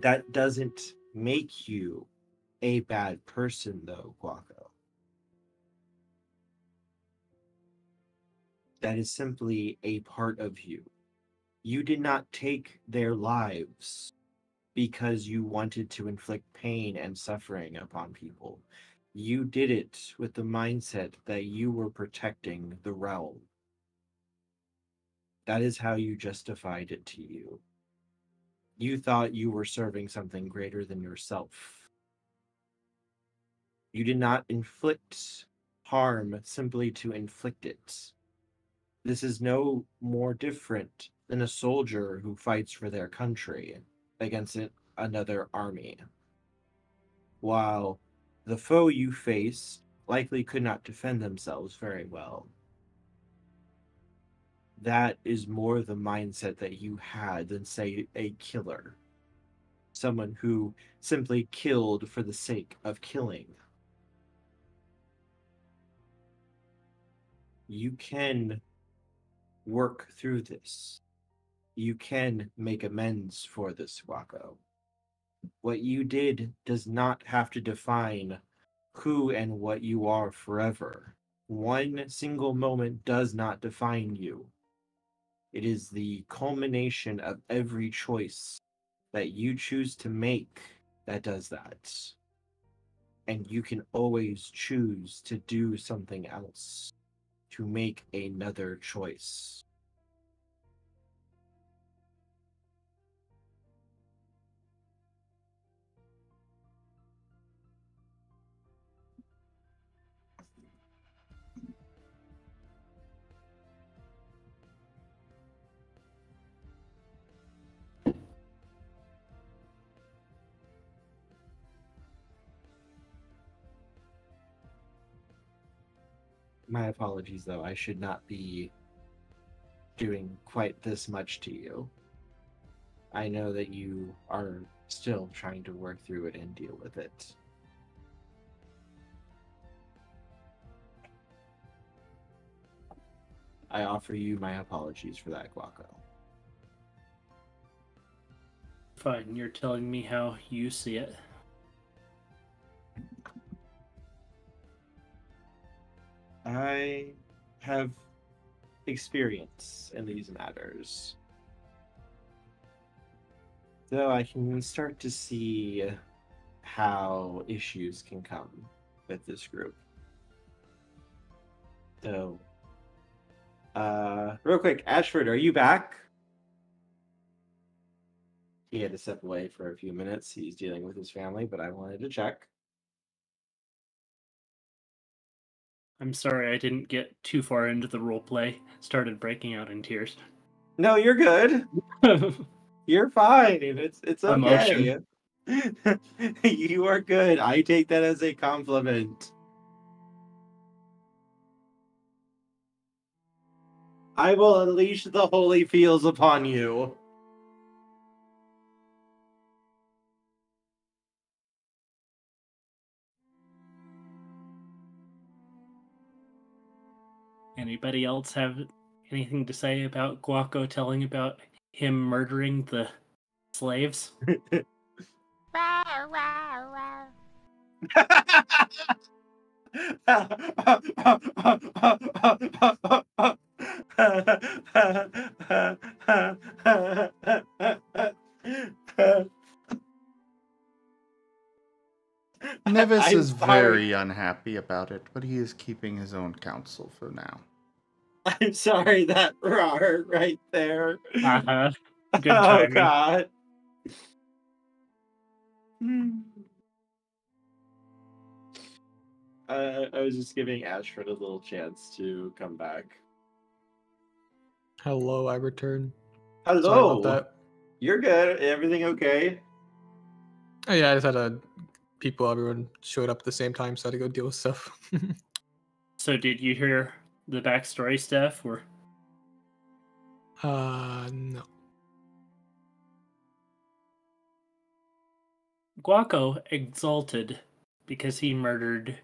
That doesn't make you a bad person, though, Gaueko. That is simply a part of you. You did not take their lives because you wanted to inflict pain and suffering upon people. You did it with the mindset that you were protecting the realm. That is how you justified it to you. You thought you were serving something greater than yourself. You did not inflict harm simply to inflict it. This is no more different than a soldier who fights for their country against another army. While the foe you face likely could not defend themselves very well, that is more the mindset that you had than, say, a killer. Someone who simply killed for the sake of killing. You can work through this. You can make amends for this, Gaueko. What you did does not have to define who and what you are forever. One single moment does not define you. It is the culmination of every choice that you choose to make that does that. And you can always choose to do something else, to make another choice. My apologies, though. I should not be doing quite this much to you. I know that you are still trying to work through it and deal with it. I offer you my apologies for that, Gaueko. Fine, you're telling me how you see it. I have experience in these matters. Though I can start to see how issues can come with this group. So, real quick, Ashford, are you back? He had to step away for a few minutes. He's dealing with his family, but I wanted to check. I'm sorry I didn't get too far into the roleplay. Started breaking out in tears. No, you're good. You're fine. It's okay. You are good. I take that as a compliment. I will unleash the holy feels upon you. Anybody else have anything to say about Gaueko telling about him murdering the slaves? Nevis I'm is sorry. very unhappy about it, but he is keeping his own counsel for now. I'm sorry, that roar right there. Uh-huh. Good Oh, timing. God. I was just giving Ashford a little chance to come back. Hello, I returned. Hello. Sorry about that. You're good. Everything okay? Oh yeah, I just had everyone showed up at the same time, so I had to go deal with stuff. So did you hear the backstory stuff? Or No. Gaueko exalted because he murdered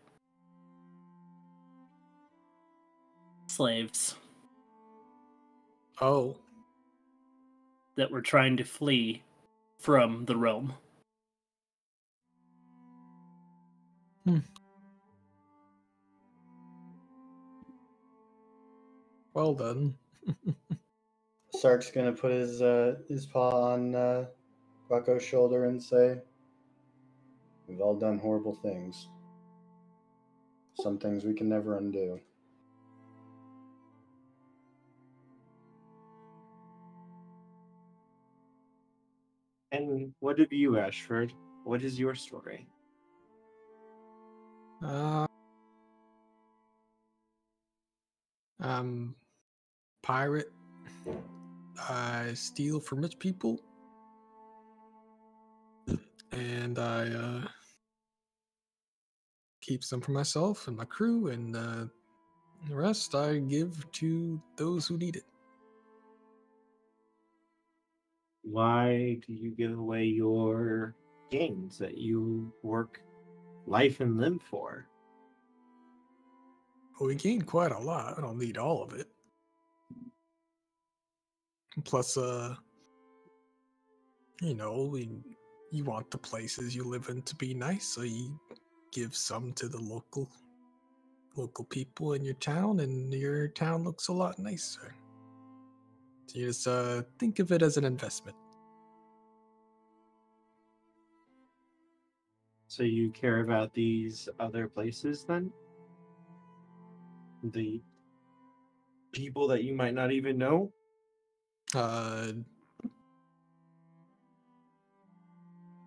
slaves Oh. that were trying to flee from the realm. Well done. Sark's gonna put his paw on Gaueko's shoulder and say, "We've all done horrible things. Some things we can never undo." And what of you, Ashford? What is your story? Pirate. I steal from rich people. And I keep some for myself and my crew, and the rest I give to those who need it. Why do you give away your gains that you work life and limb for? Well, we gained quite a lot. I don't need all of it. Plus, we you want the places you live in to be nice, so you give some to the local people in your town, and your town looks a lot nicer. So you just think of it as an investment. So you care about these other places then? The people that you might not even know?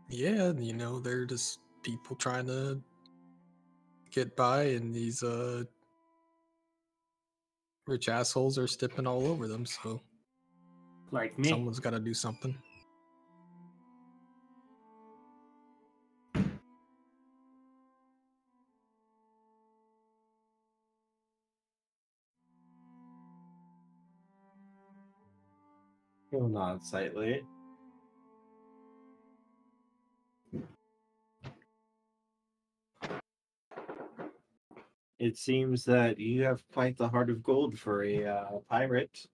Yeah, you know, they're just people trying to get by, and these rich assholes are stepping all over them, so Like me. someone's got to do something. He'll nod slightly. It seems that you have quite the heart of gold for a pirate.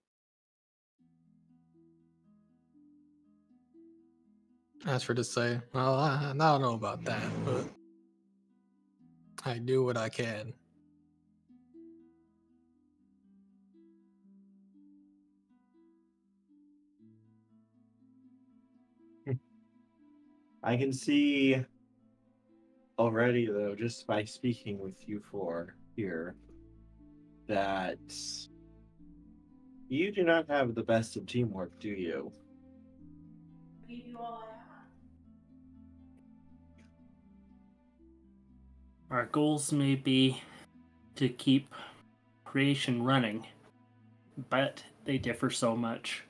As for to say, well, I don't know about that, but I do what I can. I can see already, though, just by speaking with you four here, that you do not have the best of teamwork, do you? Our goals may be to keep creation running, but they differ so much.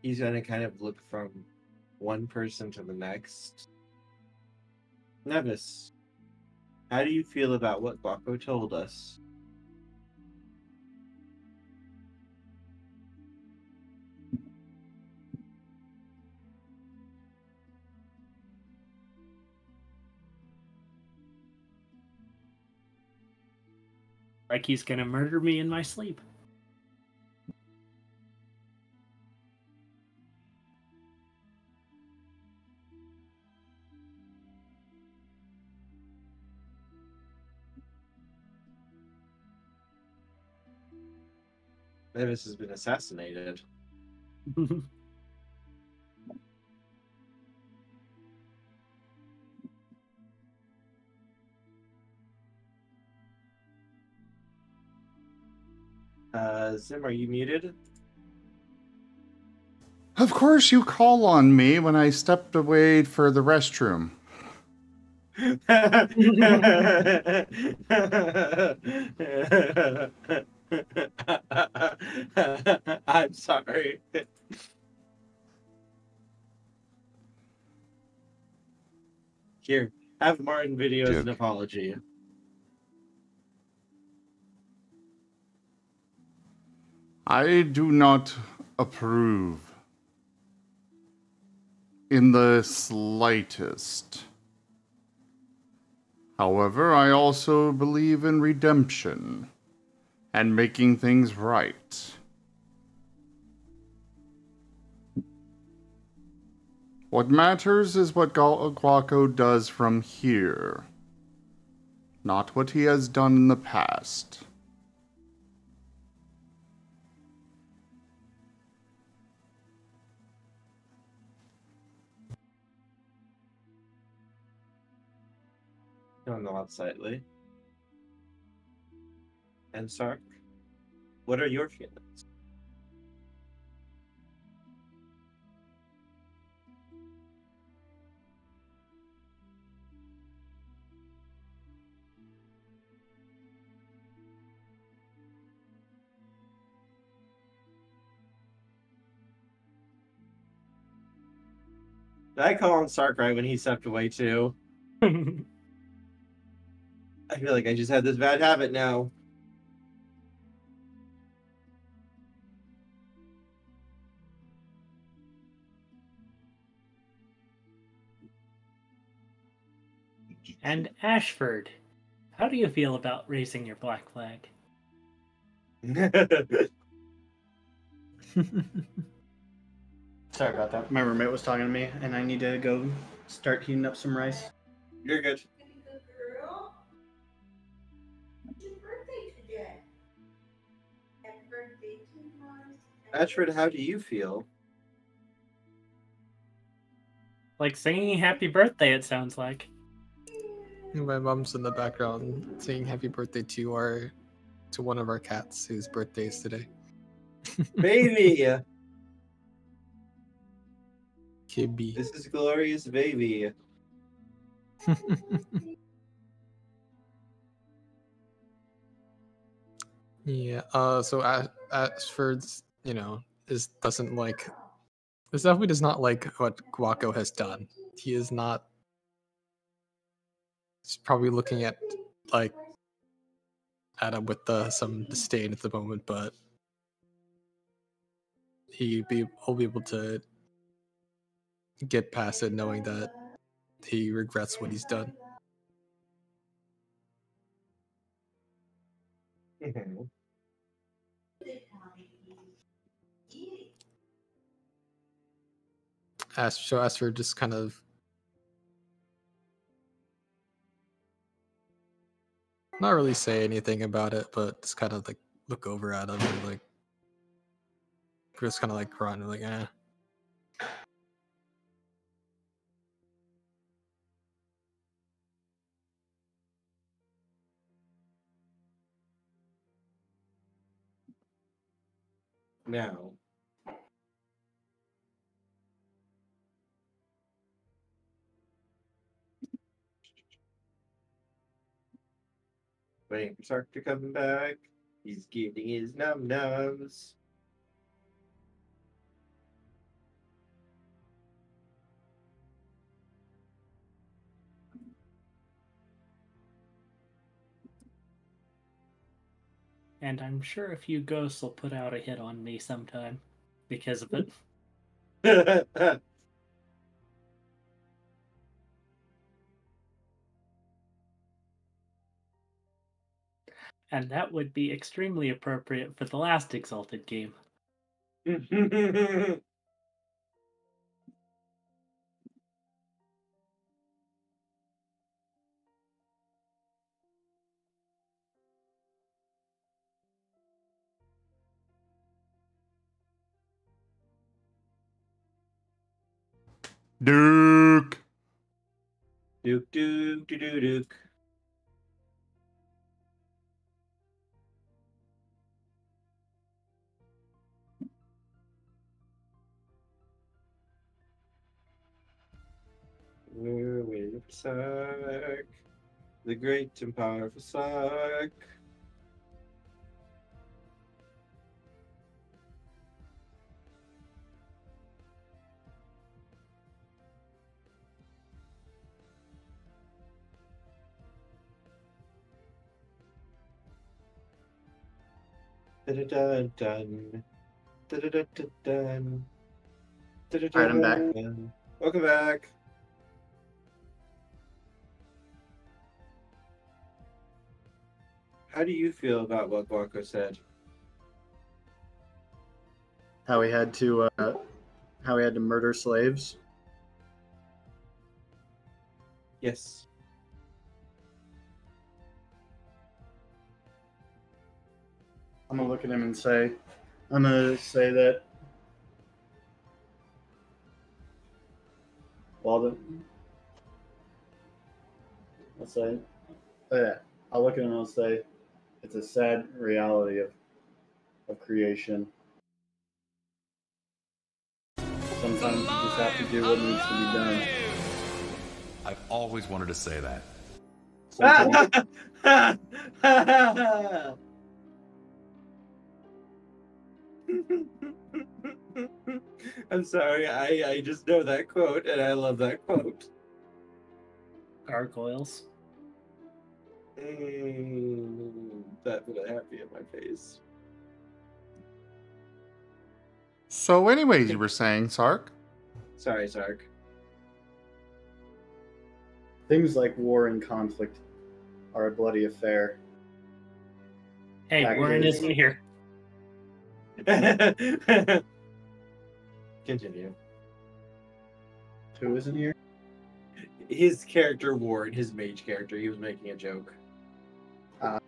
He's going to kind of look from one person to the next. Nevis, how do you feel about what Gaueko told us? Like he's gonna murder me in my sleep. Nevis has been assassinated. Zim, are you muted? Of course, you call on me when I stepped away for the restroom. I'm sorry. Here, have Marten video as an Joke. apology. I do not approve in the slightest. However, I also believe in redemption and making things right. What matters is what Gaueko does from here, not what he has done in the past. He'll nod slightly. And Sark, what are your feelings? Did I call him Sark right when he stepped away too? I feel like I just had this bad habit now. And Ashford, how do you feel about raising your black flag? Sorry about that. My roommate was talking to me, and I need to go start heating up some rice. You're good. Ashford, how do you feel? Like singing happy birthday, it sounds like. My mom's in the background saying happy birthday to one of our cats whose birthday is today. Baby! Kibby. This is glorious baby. Yeah. So Ashford's, doesn't like. This definitely does not like what Gaueko has done. He is not. He's probably looking at him with some disdain at the moment, but he'll be able to get past it, knowing that he regrets what he's done. Mhm. Ashford just kind of not really say anything about it, but just kind of look over at him and just kind of grunt and eh. Now. Waiting for Sark to come back. He's getting his num-nums. And I'm sure a few ghosts will put out a hit on me sometime because of it. And that would be extremely appropriate for the last Exalted game. Duke. Duke, Duke, Duke, Duke, Duke. We're waiting for Sark. The great and powerful Sark. Da-da-da-dun. Da-da-da-da-dun. Alright, I'm back. Da-da-da-da-dun. Welcome back. How do you feel about what Gaueko said? How he had to murder slaves. Yes. I'm gonna look at him and say, that. Let's say, oh yeah. I'll look at him and I'll say, it's a sad reality of creation. Sometimes you just have to do what needs to be done. I've always wanted to say that. I'm sorry, I just know that quote and I love that quote. Gargoyles. That put a happy in my face. So, anyways, you were saying, Sark? Sorry, Sark. Things like war and conflict are a bloody affair. Hey, Fact Warren is- isn't here. Continue. Who isn't here? His character, Ward, his mage character, he was making a joke. I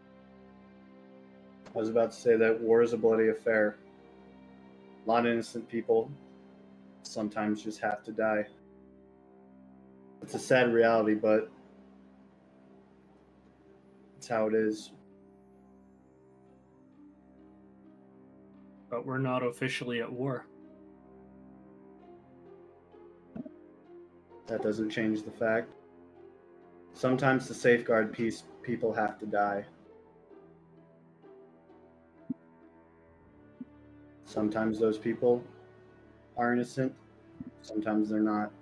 was about to say that war is a bloody affair. A lot of innocent people sometimes just have to die. It's a sad reality, but it's how it is. But we're not officially at war. That doesn't change the fact. Sometimes to safeguard peace, people have to die. Sometimes those people are innocent, sometimes they're not.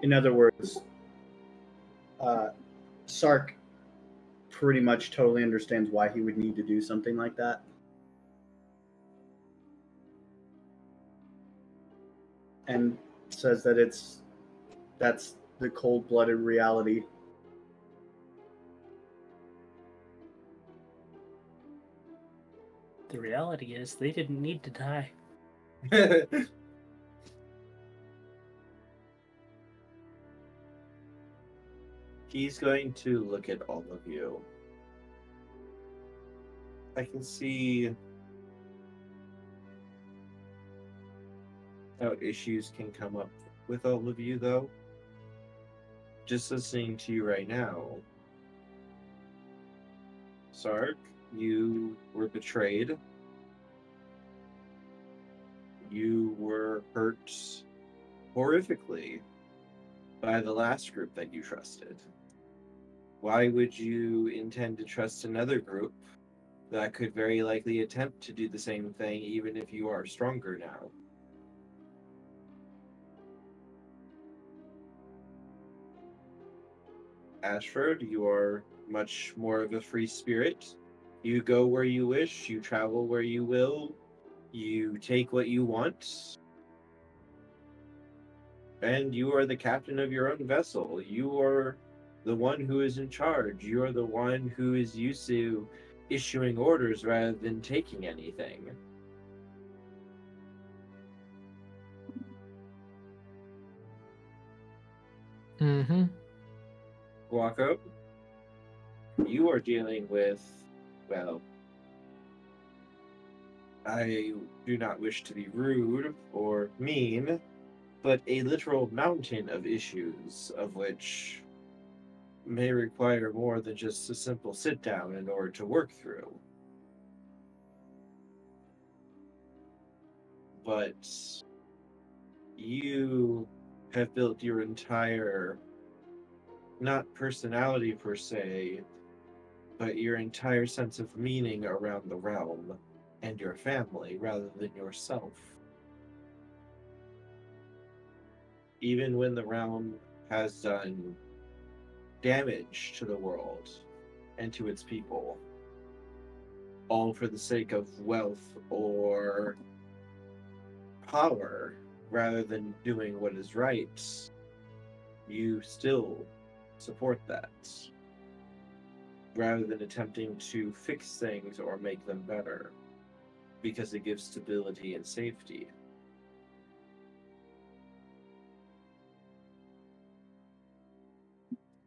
In other words, Sark pretty much totally understands why he would need to do something like that. And says that that's the cold-blooded reality. The reality is they didn't need to die. He's going to look at all of you. I can see how issues can come up with all of you, though. Just listening to you right now, Sark, you were betrayed. You were hurt horrifically by the last group that you trusted. Why would you intend to trust another group that could very likely attempt to do the same thing even if you are stronger now? Ashford, you are much more of a free spirit. You go where you wish, you travel where you will, you take what you want, and you are the captain of your own vessel. You are the one who is in charge. You are the one who is used to issuing orders rather than taking anything. Mm-hmm. Gaueko, you are dealing with, well, I do not wish to be rude or mean, but a literal mountain of issues, of which may require more than just a simple sit down in order to work through. But you have built your entire, not personality per se, but your entire sense of meaning around the realm and your family rather than yourself. Even when the realm has done damage to the world and to its people, all for the sake of wealth or power rather than doing what is right, you still support that rather than attempting to fix things or make them better because it gives stability and safety.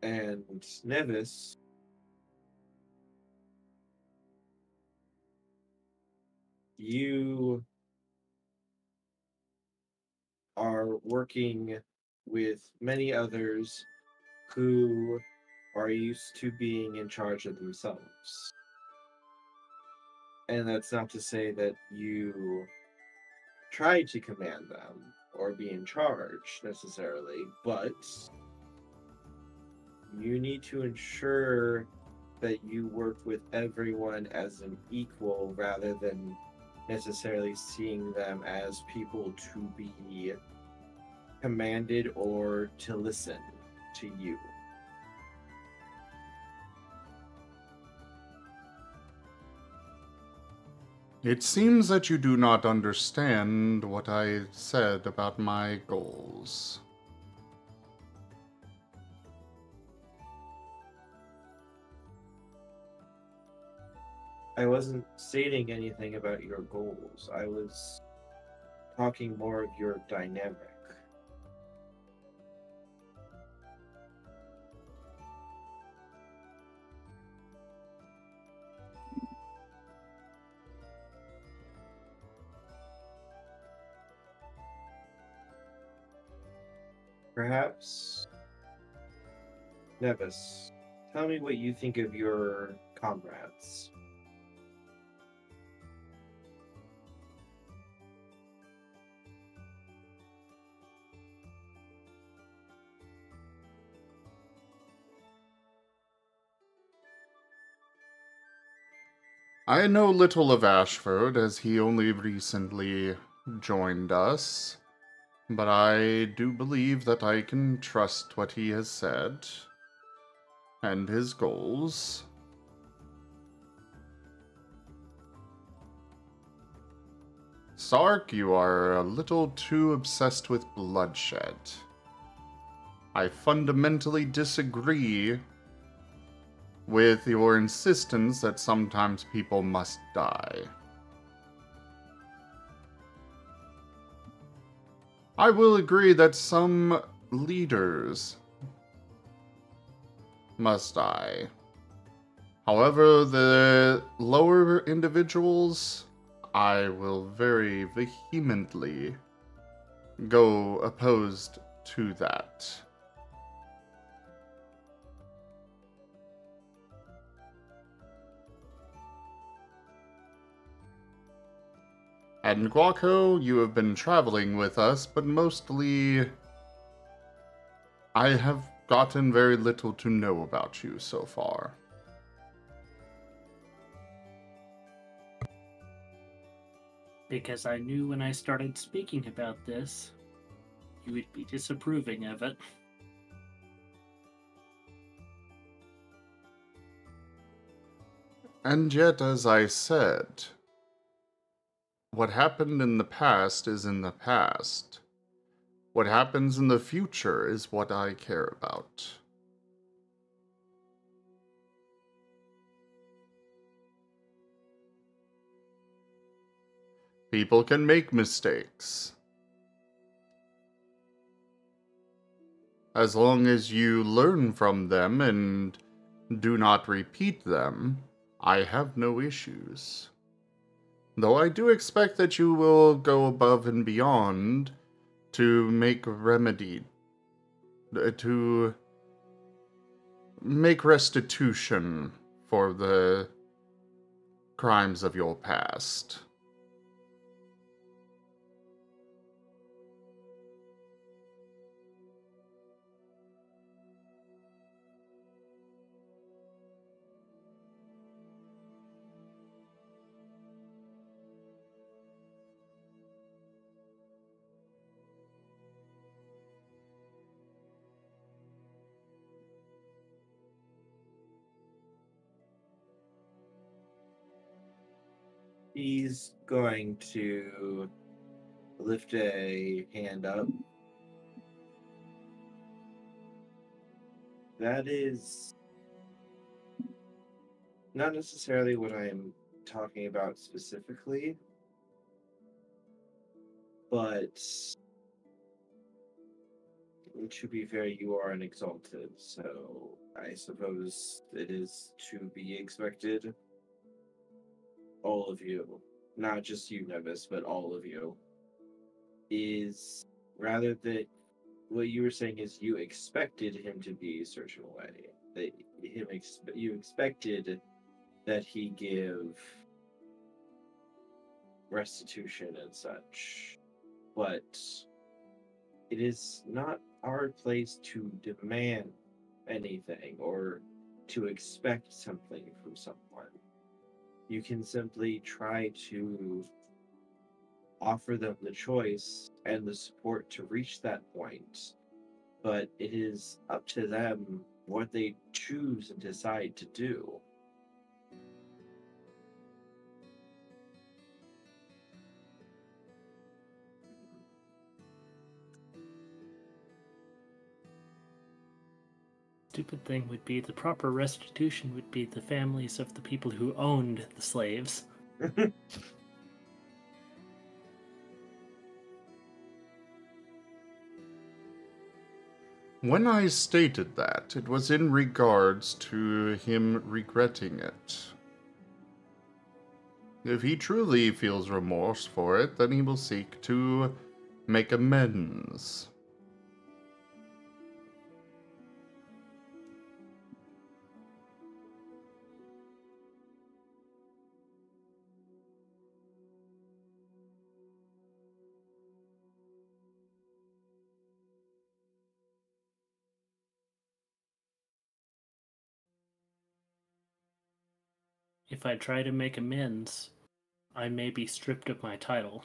And Nevis, you are working with many others who are used to being in charge of themselves. And that's not to say that you try to command them or be in charge necessarily, but you need to ensure that you work with everyone as an equal rather than necessarily seeing them as people to be commanded or to listen to you. It seems that you do not understand what I said about my goals. I wasn't stating anything about your goals. I was talking more of your dynamic. Perhaps, Nevis, tell me what you think of your comrades. I know little of Ashford, as he only recently joined us, but I do believe that I can trust what he has said and his goals. Sark, you are a little too obsessed with bloodshed. I fundamentally disagree with your insistence that sometimes people must die. I will agree that some leaders must die. However, the lower individuals, I will very vehemently go opposed to that. And Gaueko, you have been traveling with us, but mostly I have gotten very little to know about you so far. Because I knew when I started speaking about this, you would be disapproving of it. And yet, as I said, what happened in the past is in the past. What happens in the future is what I care about. People can make mistakes. As long as you learn from them and do not repeat them, I have no issues. Though I do expect that you will go above and beyond to make to make restitution for the crimes of your past. He's going to lift a hand up. That is not necessarily what I am talking about specifically, but to be fair, you are an Exalted, so I suppose it is to be expected. All of you, not just you, Nevis, but all of you, is rather that what you were saying is you expected him to be a certain way. That you expected that he give restitution and such, but it is not our place to demand anything or to expect something from someone. You can simply try to offer them the choice and the support to reach that point, but it is up to them what they choose and decide to do. Stupid thing would be the proper restitution would be the families of the people who owned the slaves. When I stated that, it was in regards to him regretting it. If he truly feels remorse for it, then he will seek to make amends. If I try to make amends, I may be stripped of my title.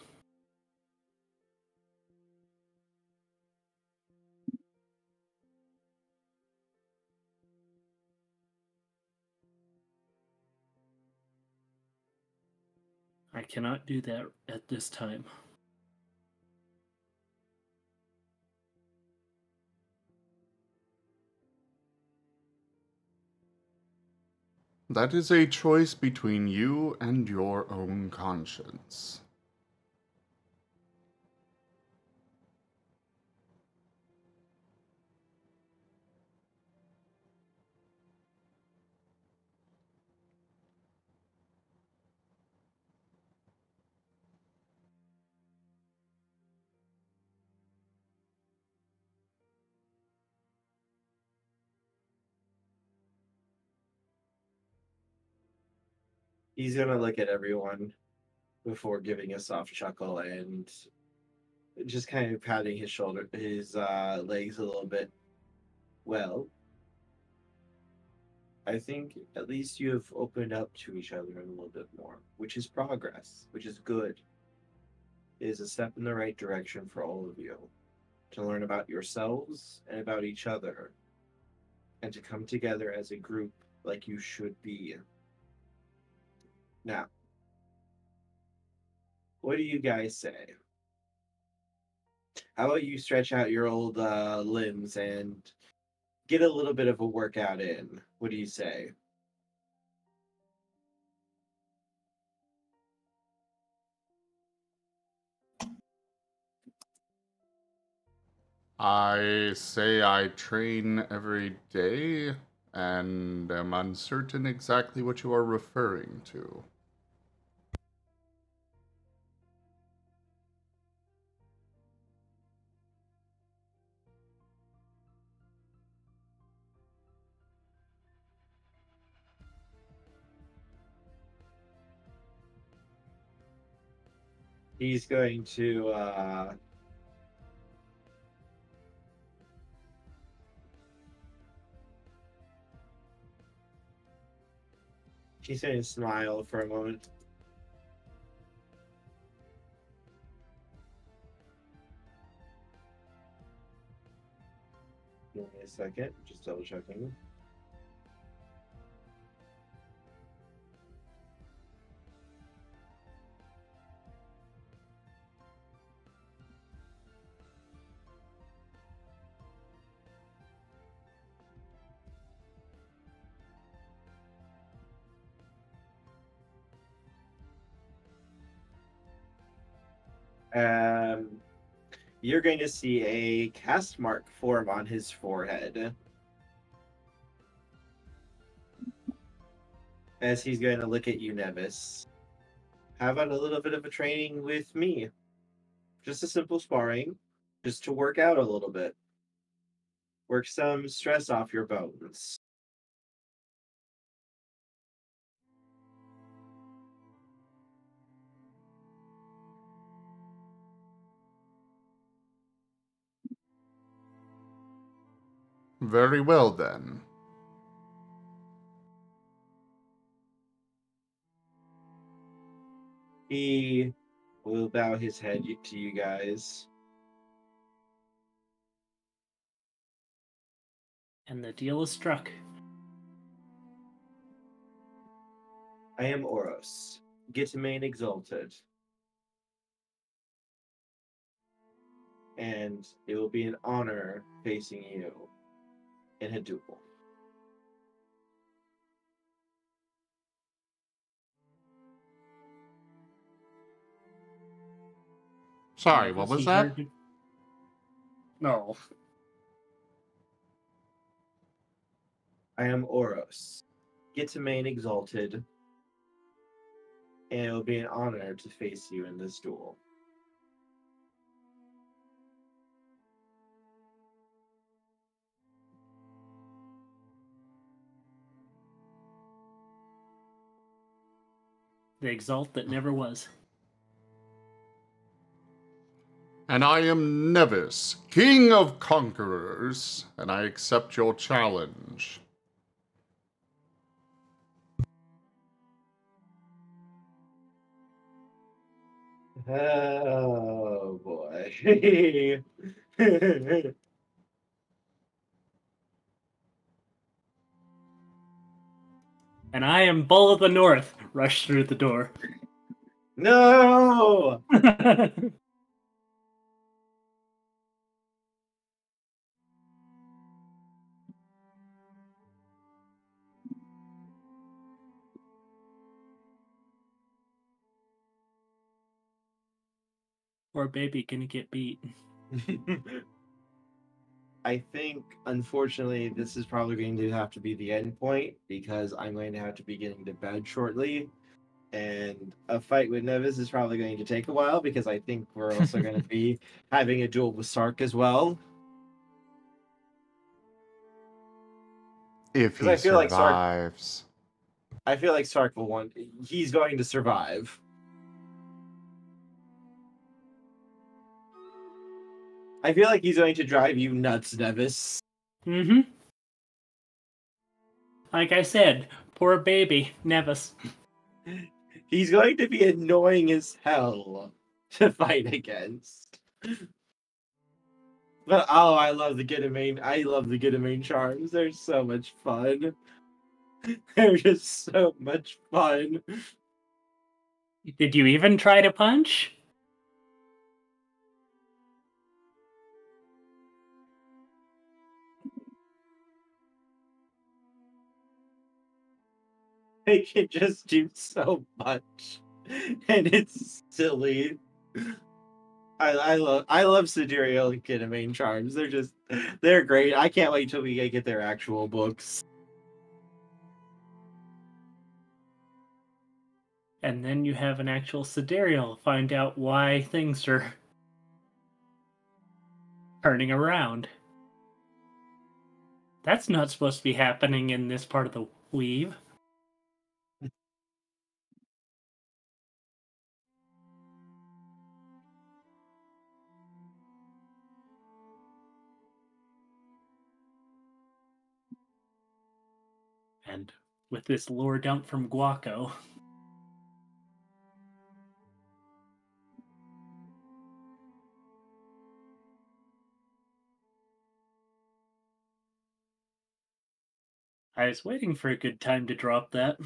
I cannot do that at this time. That is a choice between you and your own conscience. He's gonna look at everyone before giving a soft chuckle and just kind of patting his legs a little bit. Well, I think at least you have opened up to each other a little bit more, which is progress, which is good. It is a step in the right direction for all of you to learn about yourselves and about each other and to come together as a group like you should be. Now, what do you guys say? How about you stretch out your old limbs and get a little bit of a workout in? What do you say? I say I train every day and am uncertain exactly what you are referring to. He's going to she's going to smile for a moment. Give me a second, just double checking. You're going to see a cast mark form on his forehead as he's going to look at you, Nevis. How about a little bit of a training with me? Just a simple sparring, just to work out a little bit. Work some stress off your bones. Very well then. He will bow his head to you guys. And the deal is struck. I am Oros, Gitamain Exalted. And it will be an honor facing you in a duel. Sorry, what was that? No. I am Oros, Gitamain Exalted, and it will be an honor to face you in this duel. The Exalt that never was. And I am Nevis, King of Conquerors, and I accept your challenge. Oh boy. And I am Bull of the North. Rush through the door. No! Poor baby gonna get beat. I think, unfortunately, this is probably going to have to be the end point because I'm going to have to be getting to bed shortly. And a fight with Nevis is probably going to take a while because I think we're also going to be having a duel with Sark as well. If 'Cause he I feel like Sark- survives. I feel like Sark will want. He's going to survive. I feel like he's going to drive you nuts, Nevis. Mm-hmm. Like I said, poor baby, Nevis. He's going to be annoying as hell to fight against. But oh, I love the Gitamain charms. They're so much fun. They're just so much fun. Did you even try to punch? They can just do so much. And it's silly. I love Sidereal and Gitamain charms. They're great. I can't wait till we get their actual books. And then you have an actual Sidereal. Find out why things are turning around. That's not supposed to be happening in this part of the weave. And with this lore dump from Gaueko, I was waiting for a good time to drop that.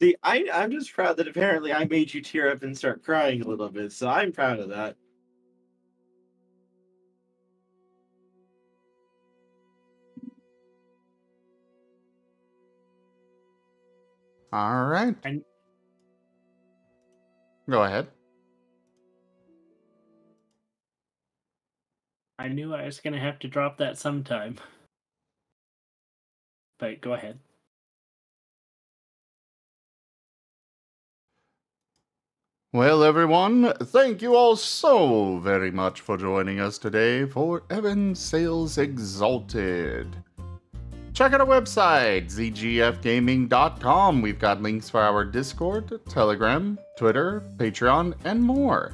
See, I'm just proud that apparently I made you tear up and start crying a little bit, so I'm proud of that. All right. And Go ahead. I knew I was going to have to drop that sometime. But go ahead. Well, everyone, thank you all so very much for joining us today for Evan Sales Exalted. Check out our website, zgfgaming.com. We've got links for our Discord, Telegram, Twitter, Patreon, and more.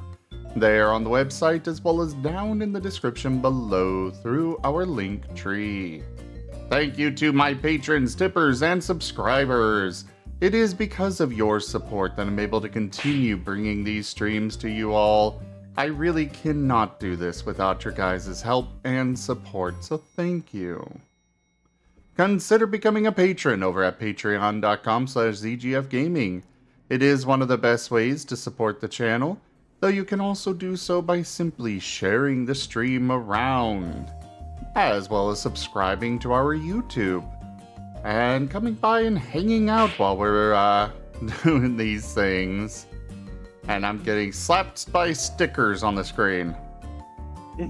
They are on the website as well as down in the description below through our link tree. Thank you to my patrons, tippers, and subscribers. It is because of your support that I'm able to continue bringing these streams to you all. I really cannot do this without your guys' help and support, so thank you. Consider becoming a patron over at patreon.com/zgfgaming. It is one of the best ways to support the channel, though you can also do so by simply sharing the stream around, as well as subscribing to our YouTube, and coming by and hanging out while we're doing these things. And I'm getting slapped by stickers on the screen.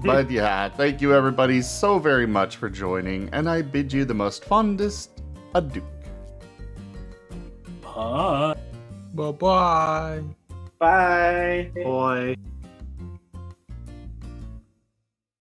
But yeah, thank you everybody so very much for joining, and I bid you the most fondest adieu. Bye. Bye-bye. Bye. Boy.